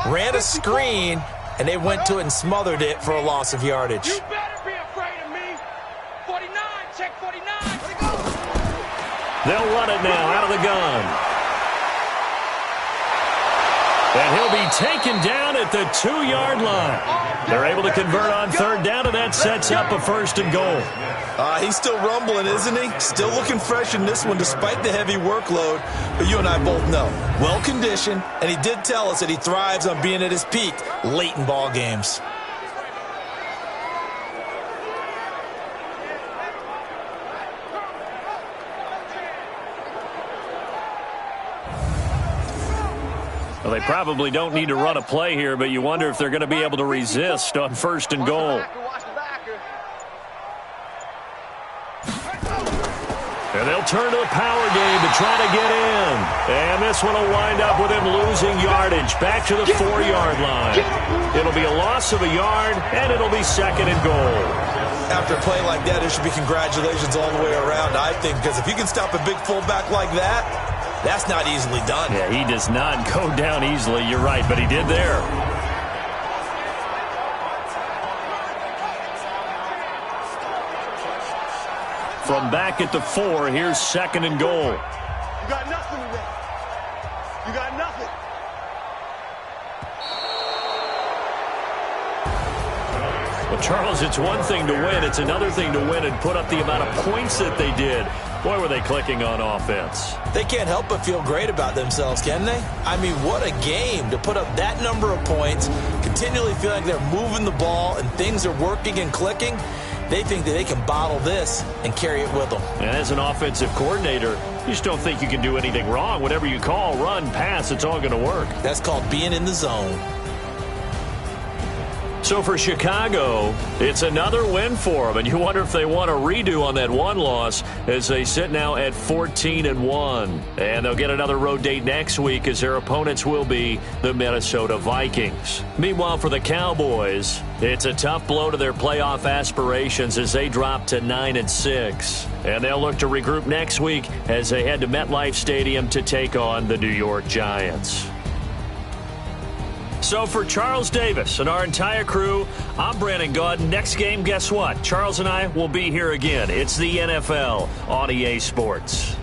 Ran a screen, and they went to it and smothered it for a loss of yardage. You better be afraid of me. 49, check 49. They'll run it now out of the gun. And he'll be taken down at the 2-yard line. They're able to convert on 3rd down, and that sets up a 1st and goal. He's still rumbling, isn't he? Still looking fresh in this one despite the heavy workload. But you and I both know, well-conditioned, and he did tell us that he thrives on being at his peak late in ball games. Well, they probably don't need to run a play here, but you wonder if they're going to be able to resist on 1st and goal. And they'll turn to the power game to try to get in. And this one will wind up with him losing yardage back to the 4-yard line. It'll be a loss of a yard, and it'll be 2nd and goal. After a play like that, there should be congratulations all the way around, I think, because if you can stop a big fullback like that, that's not easily done. Yeah, he does not go down easily. You're right, but he did there. From back at the 4, here's 2nd and goal. You got nothing today. You got nothing. Well, Charles, it's one thing to win. It's another thing to win and put up the amount of points that they did. Boy, were they clicking on offense. They can't help but feel great about themselves, can they? I mean, what a game to put up that number of points, continually feel like they're moving the ball and things are working and clicking. They think that they can bottle this and carry it with them. And as an offensive coordinator, you just don't think you can do anything wrong. Whatever you call, run, pass, it's all going to work. That's called being in the zone. So for Chicago, it's another win for them, and you wonder if they want a redo on that one loss as they sit now at 14-1. And they'll get another road date next week as their opponents will be the Minnesota Vikings. Meanwhile, for the Cowboys, it's a tough blow to their playoff aspirations as they drop to 9-6. And they'll look to regroup next week as they head to MetLife Stadium to take on the New York Giants. So for Charles Davis and our entire crew, I'm Brandon Gaudin. Next game, guess what? Charles and I will be here again. It's the NFL on EA Sports.